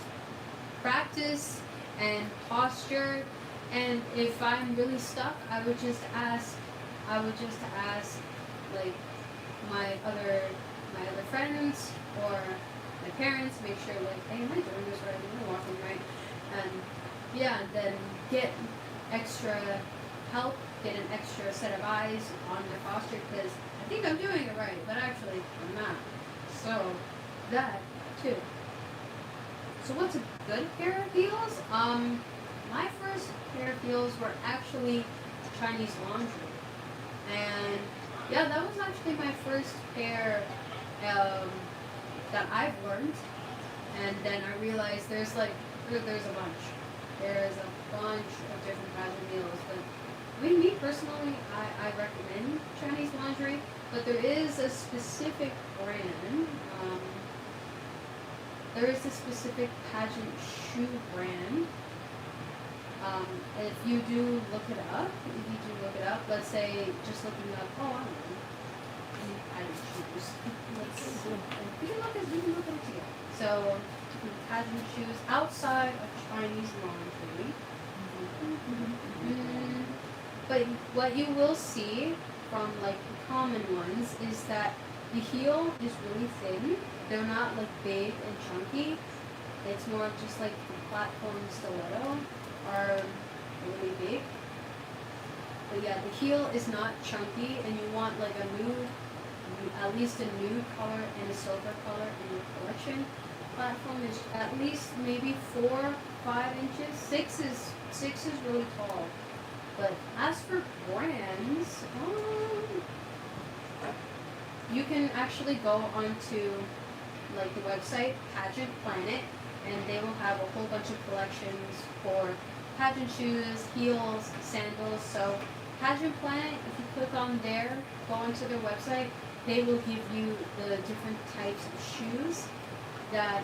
practice and posture, and if I'm really stuck, I would just ask like my other friends or my parents, make sure like, hey, am I doing this right? Am I walking right? And yeah, then get extra help, get an extra set of eyes on my posture, because I think I'm doing it right, but actually I'm not. So that too. So what's a good pair of heels? My first pair of heels were actually Chinese laundry, and yeah, that was actually my first pair that I've learned. And then I realized there's a bunch. There's a bunch of different pageant heels, but I mean, me personally, I recommend Chinese laundry, but there is a specific brand. There is a specific pageant shoe brand. If you do look it up, let's say just looking up, I don't know, pageant shoes. We can look at it together. So, pageant shoes outside of Chinese lingerie. But what you will see from like the common ones is that the heel is really thin. They're not like big and chunky. It's more just like the platform stiletto are really big. But yeah, the heel is not chunky, and you want like a nude, at least a nude color and a silver color in your collection. Platform is at least maybe 4-5 inches. Six is really tall. But as for brands, you can actually go onto like the website Pageant Planet, and they will have a whole bunch of collections for pageant shoes, heels, sandals. So Pageant Planet, if you click on there, go onto their website, they will give you the different types of shoes that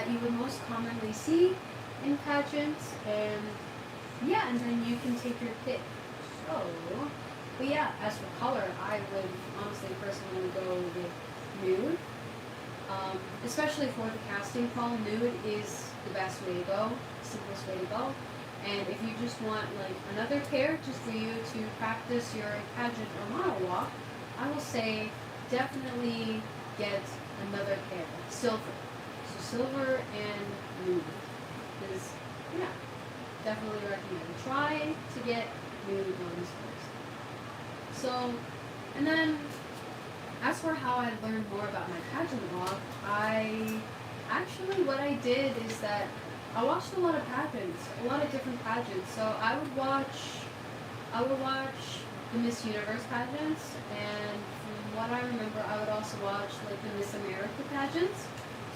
you would most commonly see in pageants, and yeah, and then you can take your pick. So, but yeah, as for color, I would honestly personally go with nude. Especially for the casting call, nude is the best way to go, simplest way to go. And if you just want like another pair just for you to practice your pageant or model walk, I will say definitely get another pair, silver. So silver and nude is, yeah, definitely recommend. Try to get nude ones first. So, and then as for how I learned more about my pageant walk, what I did is that I watched a lot of pageants, a lot of different pageants. So I would watch the Miss Universe pageants, and from what I remember, I would also watch like the Miss America pageants.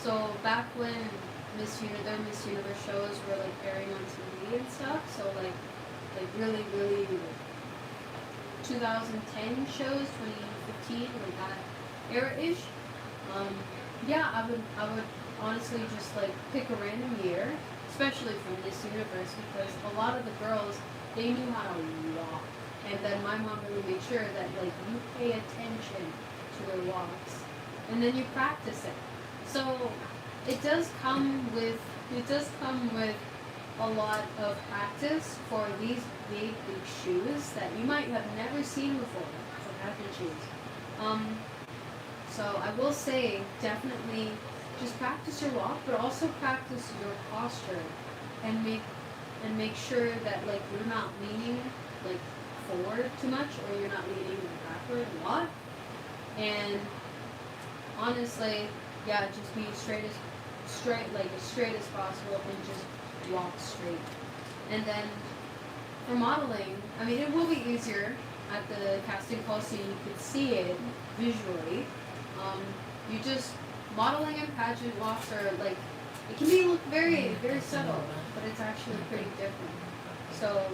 So back when their Miss Universe shows were like airing on TV and stuff. So like really 2010 shows, 2015, like that era-ish. Yeah, I would honestly just like pick a random year, especially from Miss Universe, because a lot of the girls, they knew how to walk, and then my mom really made sure that like you pay attention to their walks, and then you practice it. So it does come with a lot of practice for these big shoes that you might have never seen before, for pageant shoes. So I will say definitely just practice your walk, but also practice your posture, and make sure that like you're not leaning like forward too much, or you're not leaning backward a lot. And honestly, yeah, just be as straight as possible, and just walk straight. And then for modeling, I mean, it will be easier at the casting call, so you could see it visually. You just modeling and pageant walks are like, it can look very subtle, but it's actually pretty different. So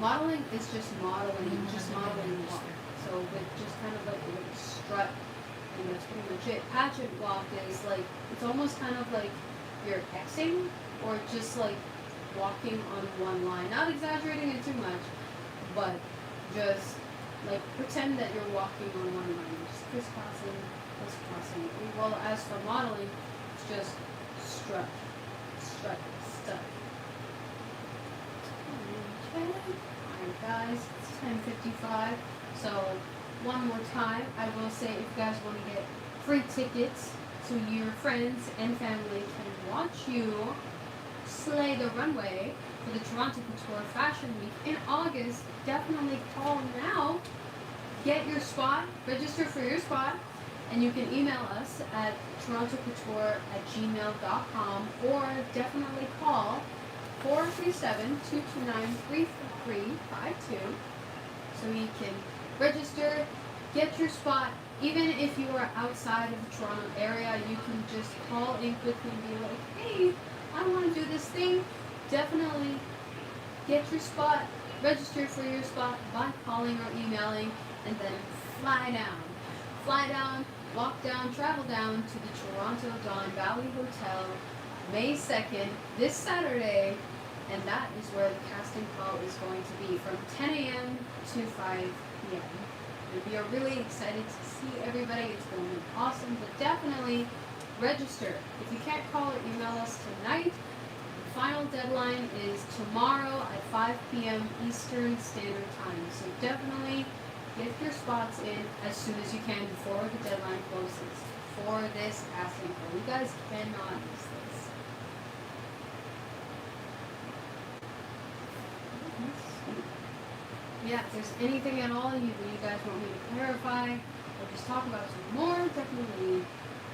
modeling is just modeling walk. So with just kind of like a little strut, and that's pretty much it. Pageant walk is like, it's almost kind of like you're Xing, or just like walking on one line. Not exaggerating it too much, but just like pretend that you're walking on one line, just crisscrossing. Well, as for modeling, it's just strut. Okay. Alright guys, it's 10:55. So one more time, I will say if you guys want to get free tickets so your friends and family can watch you slay the runway for the Toronto Couture Fashion Week in August, definitely call now. Get your spot, register for your spot, and you can email us at torontocouture@gmail.com, or definitely call 437-229-3352 so you can register, get your spot. Even if you are outside of the Toronto area, you can just call in quickly and be like, hey, I want to do this thing. Definitely get your spot, register for your spot by calling or emailing, and then fly down, walk down, travel down to the Toronto Don Valley Hotel, May 2nd, this Saturday, and that is where the casting call is going to be from 10 a.m. to 5 p.m. And we are really excited to see everybody. It's going to be awesome, but definitely register. If you can't call or email us tonight, final deadline is tomorrow at 5 p.m. Eastern Standard Time. So definitely get your spots in as soon as you can before the deadline closes for this casting call. You guys cannot miss this. Yeah, if there's anything at all you guys want me to clarify or just talk about some more, definitely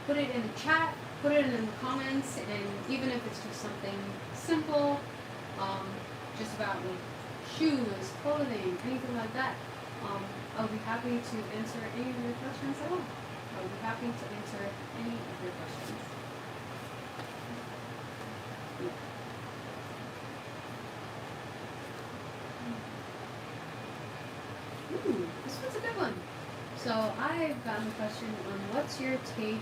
put it in the chat, put it in the comments, and even if it's just something simple, just about like shoes, clothing, anything like that, I'll be happy to answer any of your questions at all. I'll be happy to answer any of your questions. Yeah. Ooh, this one's a good one. So I've gotten a question on what's your take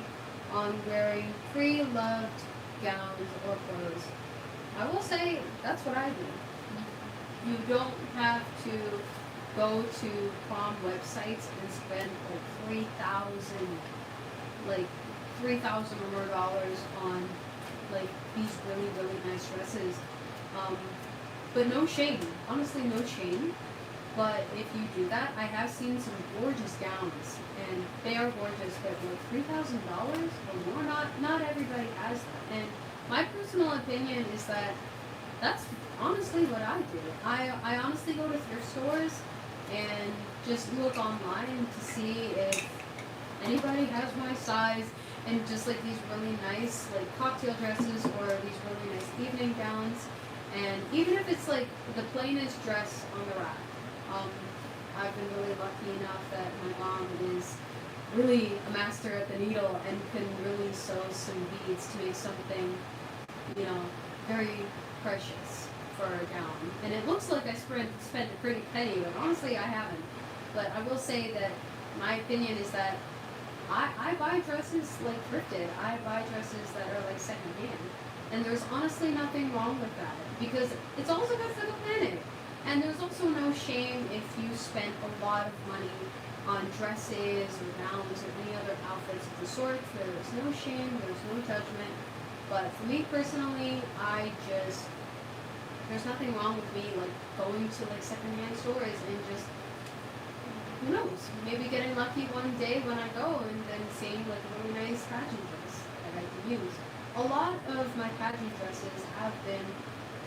on wearing pre-loved gowns or clothes. I will say that's what I do. You don't have to go to prom websites and spend like $3,000 or more dollars on like these really, really nice dresses. But no shame. Honestly, no shame. But if you do that, I have seen some gorgeous gowns, and they are gorgeous, but like $3,000 or more, not everybody has that. And my personal opinion is that that's honestly what I do. I honestly go to thrift stores and just look online to see if anybody has my size, and just like these really nice like cocktail dresses or these really nice evening gowns. And even if it's like the plainest dress on the rack, I've been really lucky enough that my mom is really a master at the needle and can really sew some beads to make something, very precious for a gown. And it looks like I spent a pretty penny, but honestly I haven't. But I will say that my opinion is that I buy dresses like thrifted. I buy dresses that are like secondhand. And there's honestly nothing wrong with that, because it's also good for the planet. And there's also no shame if you spent a lot of money on dresses or gowns or any other outfits of the sort. There's no shame, there's no judgment. But for me personally, there's nothing wrong with me like going to like secondhand stores and just, who knows, maybe getting lucky one day when I go and then seeing like a really nice pageant dress that I can use. A lot of my pageant dresses have been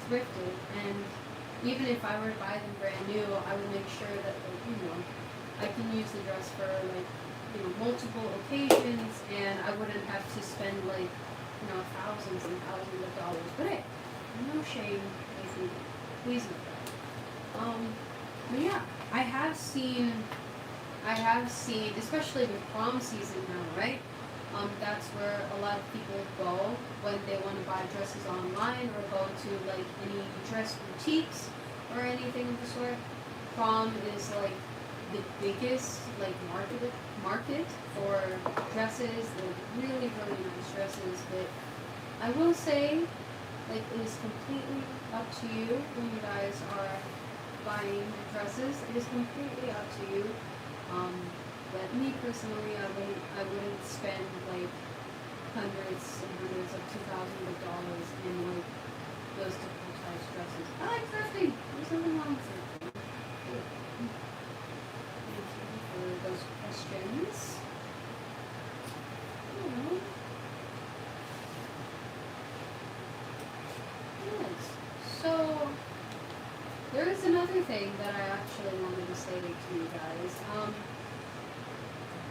thrifted, and even if I were to buy them brand new, I would make sure that I can use the dress for like multiple occasions, and I wouldn't have to spend like thousands and thousands of dollars. But hey, no shame if you please know that. But yeah, I have seen, especially with prom season now, right? That's where a lot of people go when they want to buy dresses online or go to like any dress boutiques or anything of the sort. Prom is like the biggest like market for dresses, like really, really nice dresses. But I will say, like, it is completely up to you when you guys are buying dresses. It is completely up to you. But me personally, I wouldn't spend like hundreds and hundreds of $2,000 in like those typical types of dresses. I like thrifting. There's nothing wrong with thrifting. Thank you for those questions. Yes. So there is another thing that I actually wanted to say to you guys.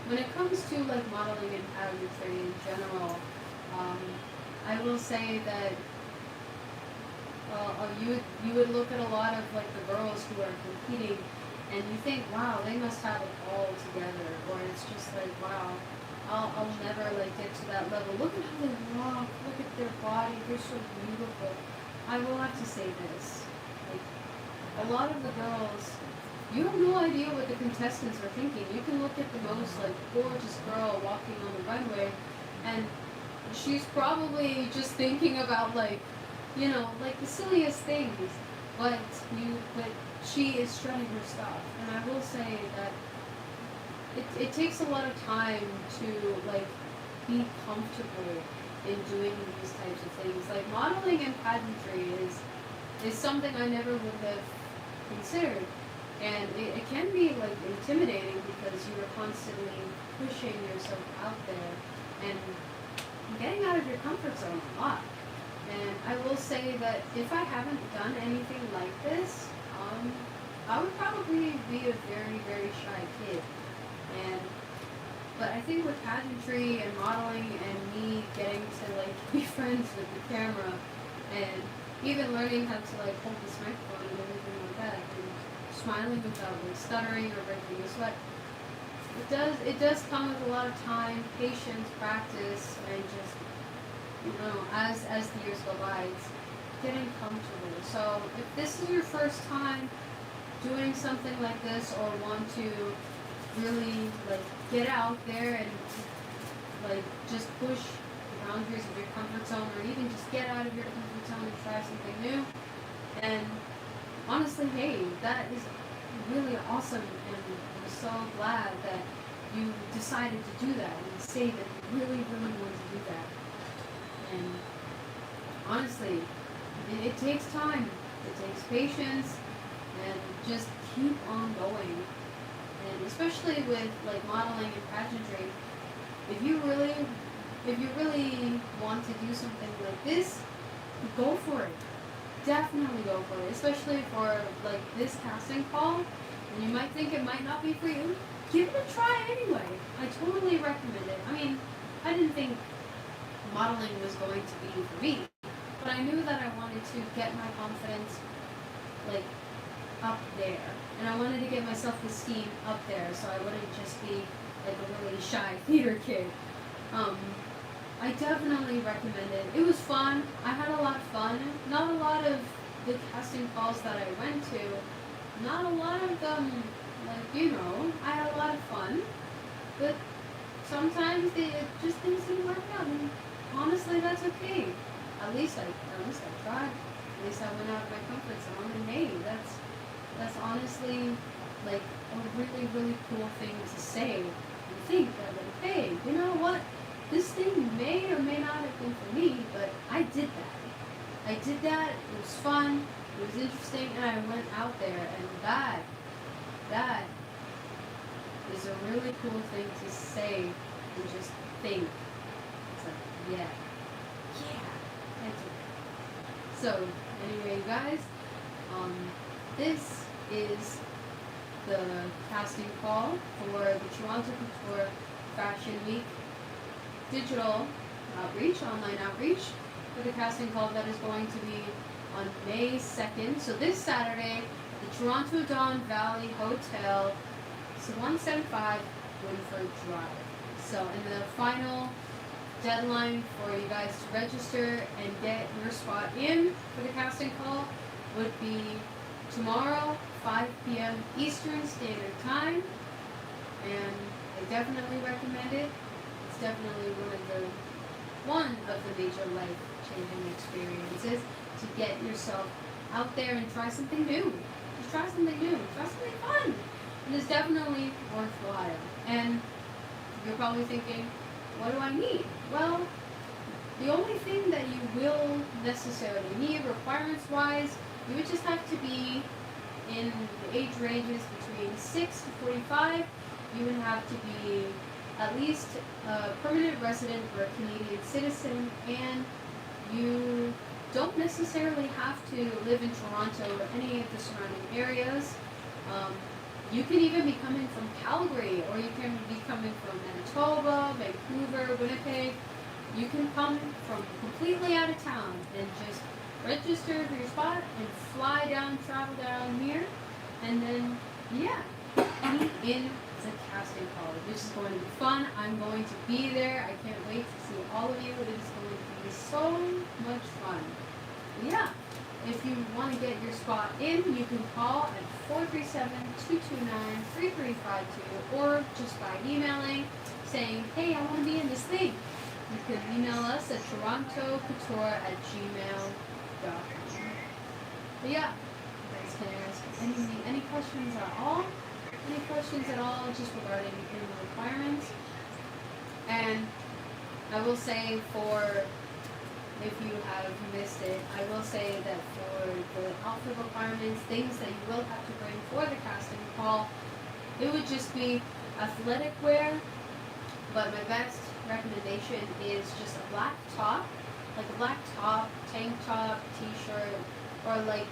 When it comes to like modeling and pageantry in general, I will say that you would look at a lot of like the girls who are competing, and you think, wow, they must have it all together, or it's just like, wow, I'll never like get to that level. Look at how they walk, look at their body, they're so beautiful. I will have to say this, like a lot of the girls, you have no idea what the contestants are thinking. You can look at the most like gorgeous girl walking on the runway, and she's probably just thinking about like the silliest things, but she is strutting her stuff. And I will say that it takes a lot of time to like be comfortable in doing these types of things. Like modeling and pageantry is something I never would have considered. And it can be like intimidating because you are constantly pushing yourself out there and getting out of your comfort zone a lot. And I will say that if I haven't done anything like this, I would probably be a very, very shy kid. And but I think with pageantry and modeling and me getting to like be friends with the camera and even learning how to like hold this microphone and everything like that, and smiling without like stuttering or breaking a sweat, it does come with a lot of time, patience, practice, and just as the years go by, it's getting comfortable. So if this is your first time doing something like this or want to really like get out there and like just push the boundaries of your comfort zone or even just get out of your comfort zone and try something new, and honestly, hey, that is really awesome, and I'm so glad that you decided to do that and say that you really, really want to do that. And honestly, it takes time, it takes patience, and just keep on going. And especially with like modeling and pageantry, if you really want to do something like this, go for it. Definitely go for it, especially for like this casting call. And you might think it might not be for you. Give it a try anyway. I totally recommend it. I mean, I didn't think modeling was going to be for me, but I knew that I wanted to get my confidence like up there, and I wanted to get my self-esteem up there, so I wouldn't just be like a really shy theater kid. I definitely recommend it. It was fun. I had a lot of fun. Not a lot of the casting calls that I went to, not a lot of them, like, I had a lot of fun, but sometimes it just things didn't work out, and honestly, that's okay. At least I tried. At least I went out of my comfort zone, and hey, that's honestly like a really, really cool thing to say. And think that like, hey, you know what? This thing may or may not have been for me, but I did that. It was fun, it was interesting, and I went out there, and that is a really cool thing to say and just think. It's like, yeah, I did that. So, anyway, you guys, this is the casting call for the Toronto Couture Fashion Week digital outreach, online outreach, for the casting call that is going to be on May 2nd. So this Saturday, the Toronto Don Valley Hotel, so 175 Woodford Drive. So, and the final deadline for you guys to register and get your spot in for the casting call would be tomorrow, 5 p.m. Eastern Standard Time. And I definitely recommend it. It's definitely one of the major life-changing experiences to get yourself out there and try something new. Just try something new. Try something fun. And it's definitely worthwhile. And you're probably thinking, what do I need? Well, the only thing that you will necessarily need requirements-wise, you would just have to be in the age ranges between 6 to 45. You would have to be at least a permanent resident or a Canadian citizen, and you don't necessarily have to live in Toronto or any of the surrounding areas. You can even be coming from Calgary, or you can be coming from Manitoba, Vancouver, Winnipeg. You can come from completely out of town and just register for your spot and fly down, travel down here, and then, yeah, meet in the casting call, which is going to be fun. I'm going to be there. I can't wait to see all of you. It is going to be so much fun. Yeah, if you want to get your spot in, you can call at 437-229-3352, or just by emailing saying, hey, I want to be in this thing. You can email us at torontocouture@gmail.com. But yeah, you guys can ask any questions at all. Any questions at all just regarding the requirements. And I will say if you have missed it, I will say that for the outfit requirements, things that you will have to bring for the casting call, it would just be athletic wear, but my best recommendation is just a black top, like a black top, tank top, t-shirt, or like,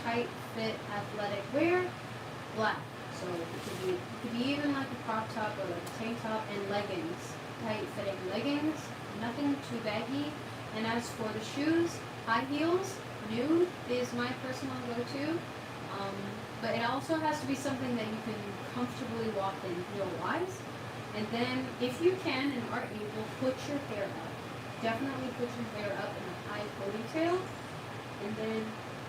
tight fit athletic wear, black. So it could be even like a crop top or like a tank top and leggings, tight fitting leggings, nothing too baggy. And as for the shoes, high heels, nude is my personal go-to. But it also has to be something that you can comfortably walk in heel-wise. And then, if you can and are able, put your hair up. Definitely put your hair up in a high ponytail. And then,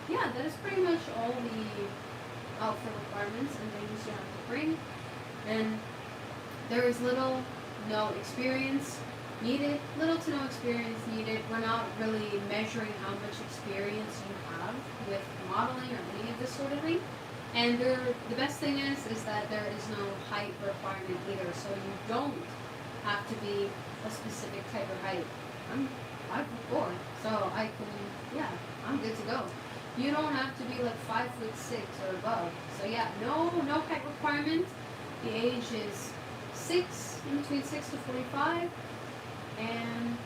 yeah, that is pretty much all the outfit requirements and things you have to bring. And there is no experience needed, little to no experience needed. We're not really measuring how much experience you have with modeling or any of this sort of thing. And the best thing is that there is no height requirement either, so you don't have to be a specific type of height. I'm 5'4", so I'm good to go. You don't have to be like 5'6" or above. So yeah, no height requirement. The age is in between 6 to 45. And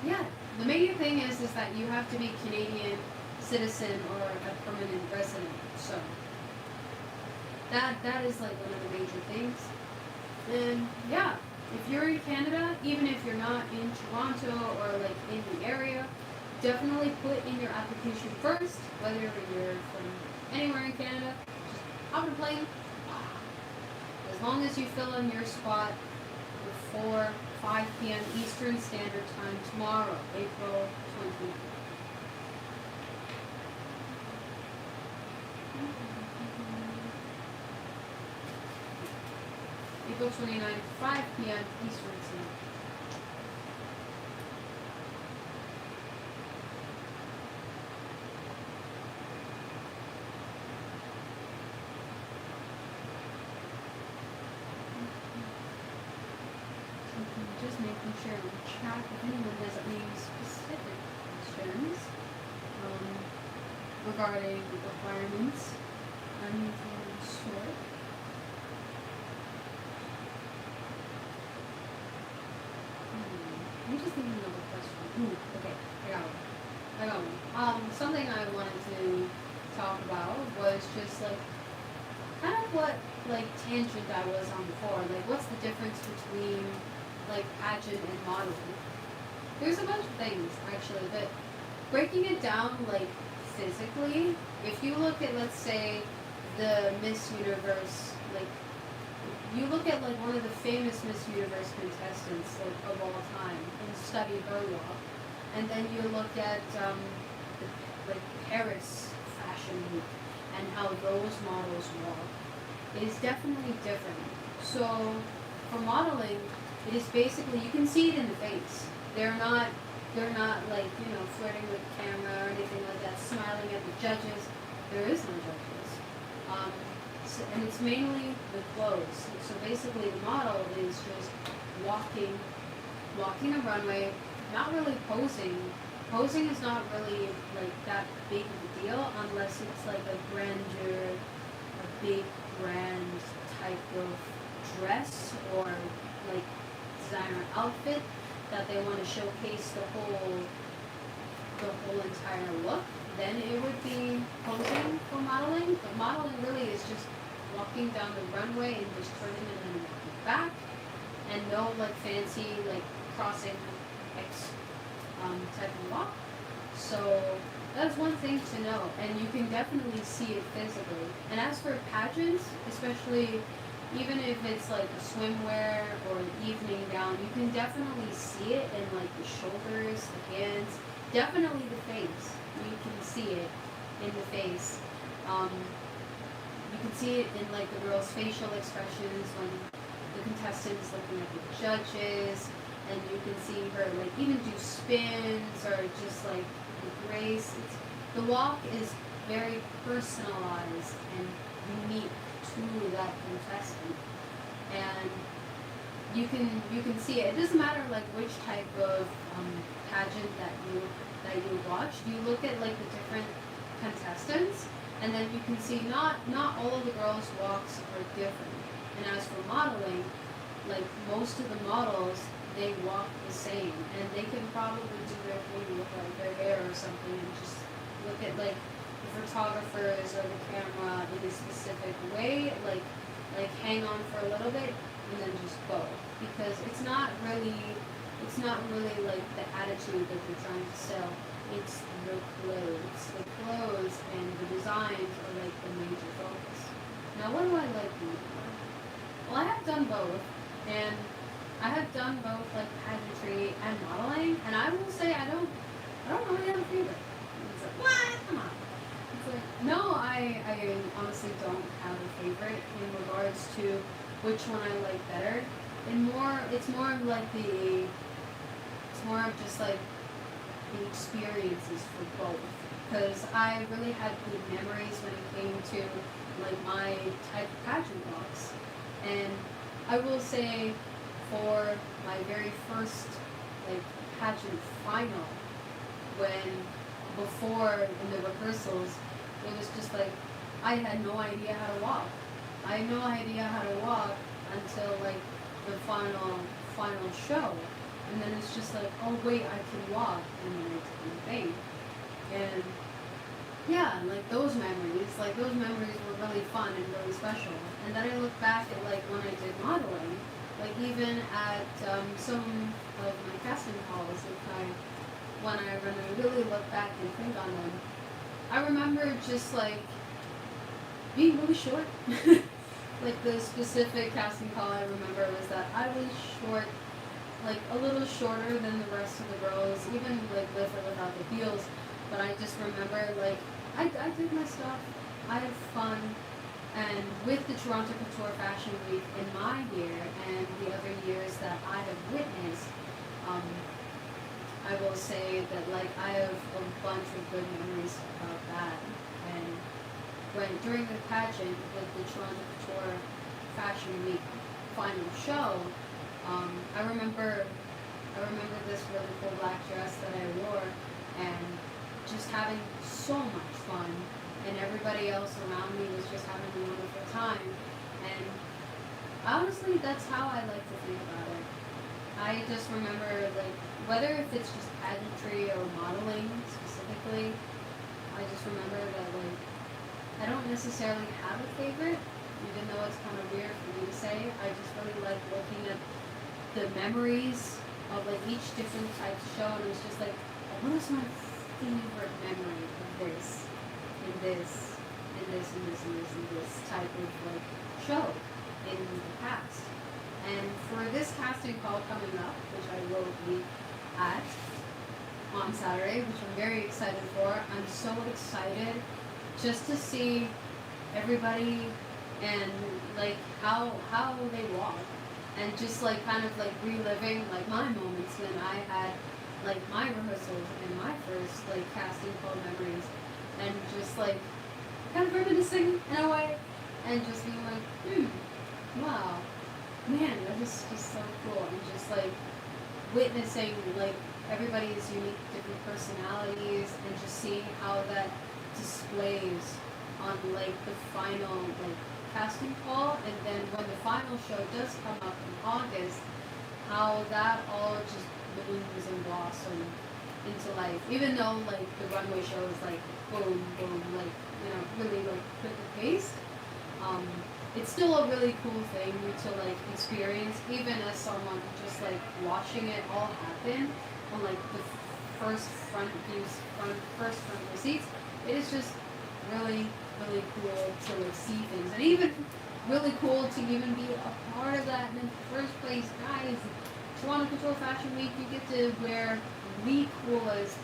yeah, the major thing is that you have to be Canadian citizen or a permanent resident. So that is like one of the major things. And yeah, if you're in Canada, even if you're not in Toronto or like in the area, definitely put in your application first, whether you're from anywhere in Canada, just hop on a plane. As long as you fill in your spot before 5 p.m. Eastern Standard Time tomorrow, April 20th. April 29th, 5 p.m. Eastern Standard. Just making sure in the chat if anyone has any specific questions regarding the requirements, anything of the sort. I'm just thinking of a question. Okay, I got one. Something I wanted to talk about was just like kind of what like tangent I was on before. Like, what's the difference between like pageant and modeling? There's a bunch of things actually, but breaking it down like physically, if you look at, let's say, the Miss Universe, like you look at like one of the famous Miss Universe contestants like of all time and study her walk, and then you look at like Paris Fashion Week and how those models walk, it is definitely different. So for modeling, it is basically, you can see it in the face. They're not like, flirting with the camera or anything like that, smiling at the judges. There is no judges. And it's mainly the clothes. So basically the model is just walking a runway, not really posing. Posing is not really like that big of a deal unless it's like a grandeur, a big grand type of dress or like designer outfit that they want to showcase the whole entire look. Then it would be posing for modeling. But modeling really is just walking down the runway and just turning and then walking back, and no like fancy like crossing X type of walk. So that's one thing to know, and you can definitely see it physically. And as for pageants, especially even if it's like a swimwear or an evening gown, you can definitely see it in like the shoulders, the hands, definitely the face. You can see it in the face. You can see it in like the girls' facial expressions when the contestants looking at the judges, and you can see her like even do spins or just like the grace. The walk is very personalized and unique to that contestant. And you can see it. It doesn't matter like which type of pageant that you watch. You look at like the different contestants, and then you can see not all of the girls' walks are different. And as for modeling, like most of the models, they walk the same, and they can probably do their maybe with like their hair or something, and just look at like the photographers or the camera in a specific way, like hang on for a little bit and then just go, because it's not really like the attitude that they're trying to sell. It's the clothes and the designs are like the major focus. Now, what do I like more? Well, I have done both, and I have done both like pageantry and modeling, and I will say I don't really have a favorite. It's like, what? Come on. It's like, no, I honestly don't have a favorite in regards to which one I like better. It's more of like it's more of just like the experiences for both, because I really had good memories when it came to like my type of pageant walks. And I will say, for my very first like pageant final, when before in the rehearsals, it was just like I had no idea how to walk. I had no idea how to walk until like the final show, and then it's just like, oh wait, I can walk, and then I did the thing. And yeah, like those memories were really fun and really special. And then I look back at like when I did modeling, like even at some of my casting calls, when I really look back and think on them, I remember just like being really short. Like the specific casting call I remember was that I was short, like a little shorter than the rest of the girls, even like with or without the heels. But I just remember like I did my stuff, I had fun, and with the Toronto Couture Fashion Week in my year and the other years that I have witnessed, I will say that like I have a bunch of good memories about that. And during the pageant with the Toronto Couture Fashion Week final show, I remember this really cool black dress that I wore, and just having so much fun, and everybody else around me was just having a wonderful time. And honestly, that's how I like to think about it. I just remember, like, whether if it's just pageantry or modeling specifically, I just remember that, like, I don't necessarily have a favorite, even though it's kind of weird for me to say. I just really like looking at the memories of, like, each different type of show, and it's just like, what is my favorite memory of this, and this, and this, and this, and this, and this type of, like, show in the past. And for this casting call coming up, which I will be at on Saturday, which I'm very excited for, I'm so excited just to see everybody and like how they walk, and just like kind of like reliving like my moments when I had like my rehearsals and my first like casting call memories, and just like kind of reminiscing in a way, and just being like, wow, man, that was just so cool, and just like witnessing like everybody's unique different personalities, and just seeing how that displays on like the final like casting call, and then when the final show does come up in August, how that all just blooms and blossom into life. Even though like the runway show is like boom boom, like, you know, really like quick paced, it's still a really cool thing to like experience, even as someone just like watching it all happen on like the first front row seats. It is just really cool to like see things, and even really cool to even be a part of that in the first place. Guys, Toronto Couture Fashion Week, you get to wear the coolest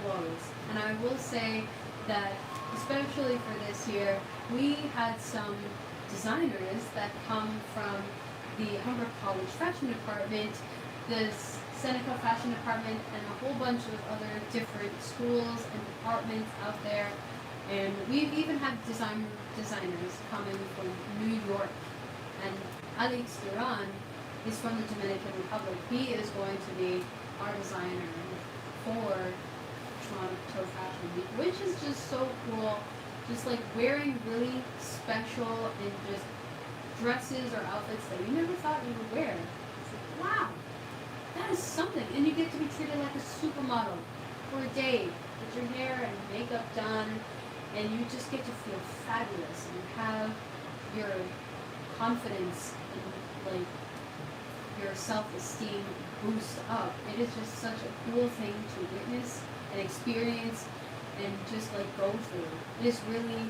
clothes. And I will say that especially for this year, we had some designers that come from the Humber College Fashion Department, the Seneca Fashion Department, and a whole bunch of other different schools and departments out there. And we've even had designers coming from New York. And Alex Duran, He's from the Dominican Republic. He is going to be our designer for Toronto Fashion Week, which is just so cool. Just like wearing really special and just dresses or outfits that you never thought you would wear. It's like, wow, that is something. And you get to be treated like a supermodel for a day with your hair and makeup done, and you just get to feel fabulous and have your confidence and like your self-esteem boost up. It is just such a cool thing to witness and experience and just like go through. It is really,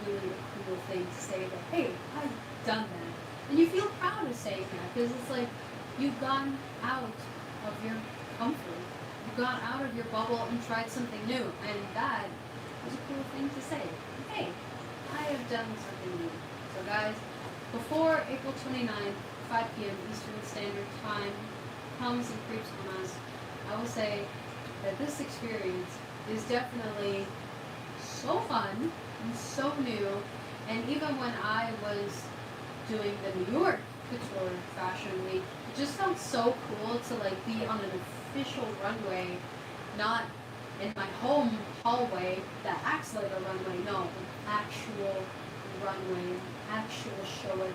really a cool thing to say that, hey, I've done that. And you feel proud of saying that because it's like you've gone out of your comfort. You've gone out of your bubble and tried something new. And that is a cool thing to say. Hey, I have done something new. So guys, before April 29th, 5 p.m. Eastern Standard Time comes and creeps on us, I will say that this experience is definitely so fun and so new. And even when I was doing the New York Couture Fashion Week, it just felt so cool to like be on an official runway, not in my home hallway that acts like a runway. No, an actual runway, an actual show of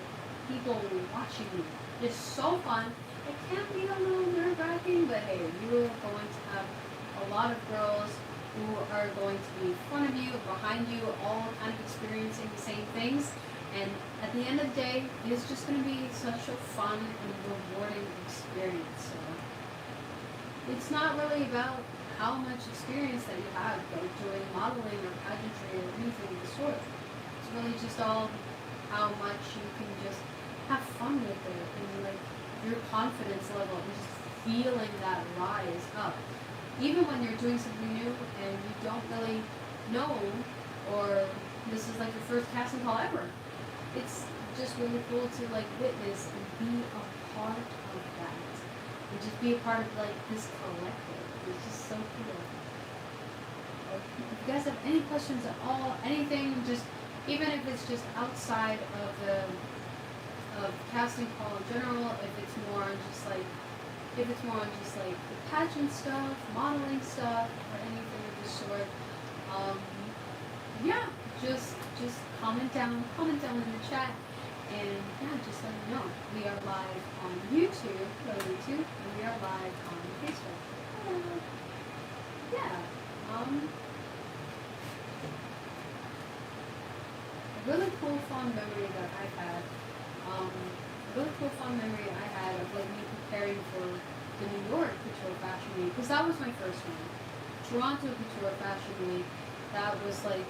people watching you. It's so fun. It can be a little nerve-wracking, but hey, you are going to have a lot of girls who are going to be in front of you, behind you, all kind of experiencing the same things. And at the end of the day, it's just going to be such a fun and rewarding experience. So it's not really about how much experience that you have, like doing modeling or pageantry or anything of the sort. It's really just all how much you can just have fun with it and like your confidence level and just feeling that rise up. Even when you're doing something new and you don't really know, or this is like your first casting call ever, it's just really cool to like witness and be a part of that. And just be a part of like this collective. It's just so cool. If you guys have any questions at all, anything, just even if it's just outside of the casting call in general, if it's more on just like the pageant stuff, modeling stuff, or anything of the sort, yeah, just comment down in the chat, and yeah, just let me know. We are live on YouTube, and we are live on Facebook. Yeah, a really cool fond memory that I had. Of like me preparing for the New York Couture Fashion Week, because that was my first one. Toronto Couture Fashion Week, that was like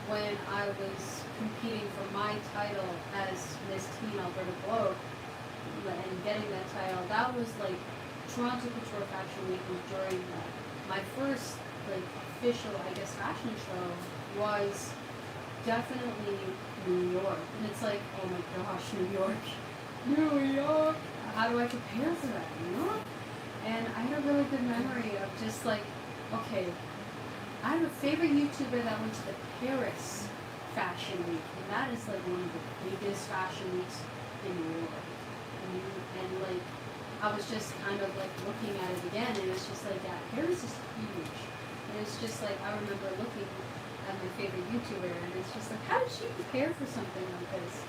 when I was competing for my title as Miss Teen Alberta Globe and getting that title. That was like Toronto Couture Fashion Week was during that. My first like official, I guess, fashion show was definitely New York. And it's like, oh my gosh, New York. How do I prepare for that, you know? And I had a really good memory of just like, okay, I have a favorite YouTuber that went to the Paris Fashion Week, and that is like one of the biggest fashion weeks in the world. And like, I was just kind of like looking at it again, and it's just like, yeah, Paris is huge. And it's just like, I remember looking at my favorite YouTuber, and it's just like, how did she prepare for something like this?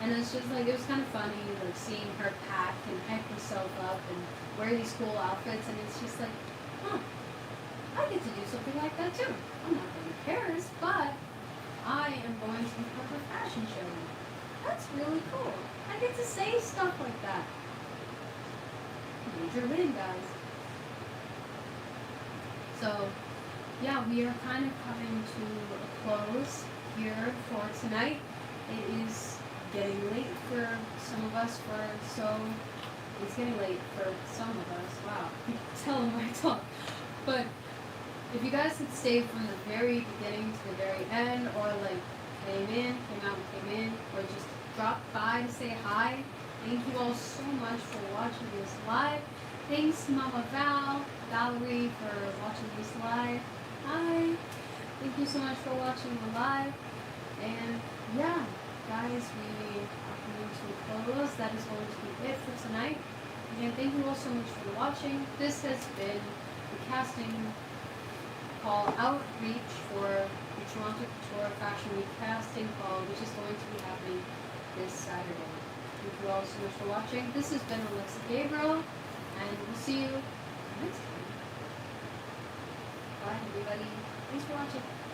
And it's just like, it was kind of funny, like seeing her pack and hype herself up and wear these cool outfits, and it's just like, huh, I get to do something like that too. I'm not going to Paris, but I am going to a fashion show. That's really cool. I get to say stuff like that. Major win, guys. So, yeah, we are kind of coming to a close here for tonight. It is getting late for some of us, it's getting late for some of us. Wow, you can tell them I talk. But if you guys had stayed from the very beginning to the very end, or like came in, or just dropped by to say hi, thank you all so much for watching this live. Thanks Mama Valerie for watching this live. Hi. Thank you so much for watching the live. And yeah, guys, we are coming to a close. That is going to be it for tonight. Again, thank you all so much for watching. This has been the casting call outreach for the Toronto Couture Fashion Week casting call, which is going to be happening this Saturday. Thank you all so much for watching. This has been Alexa Gabriel, and we'll see you next time. Bye, everybody. Thanks for watching.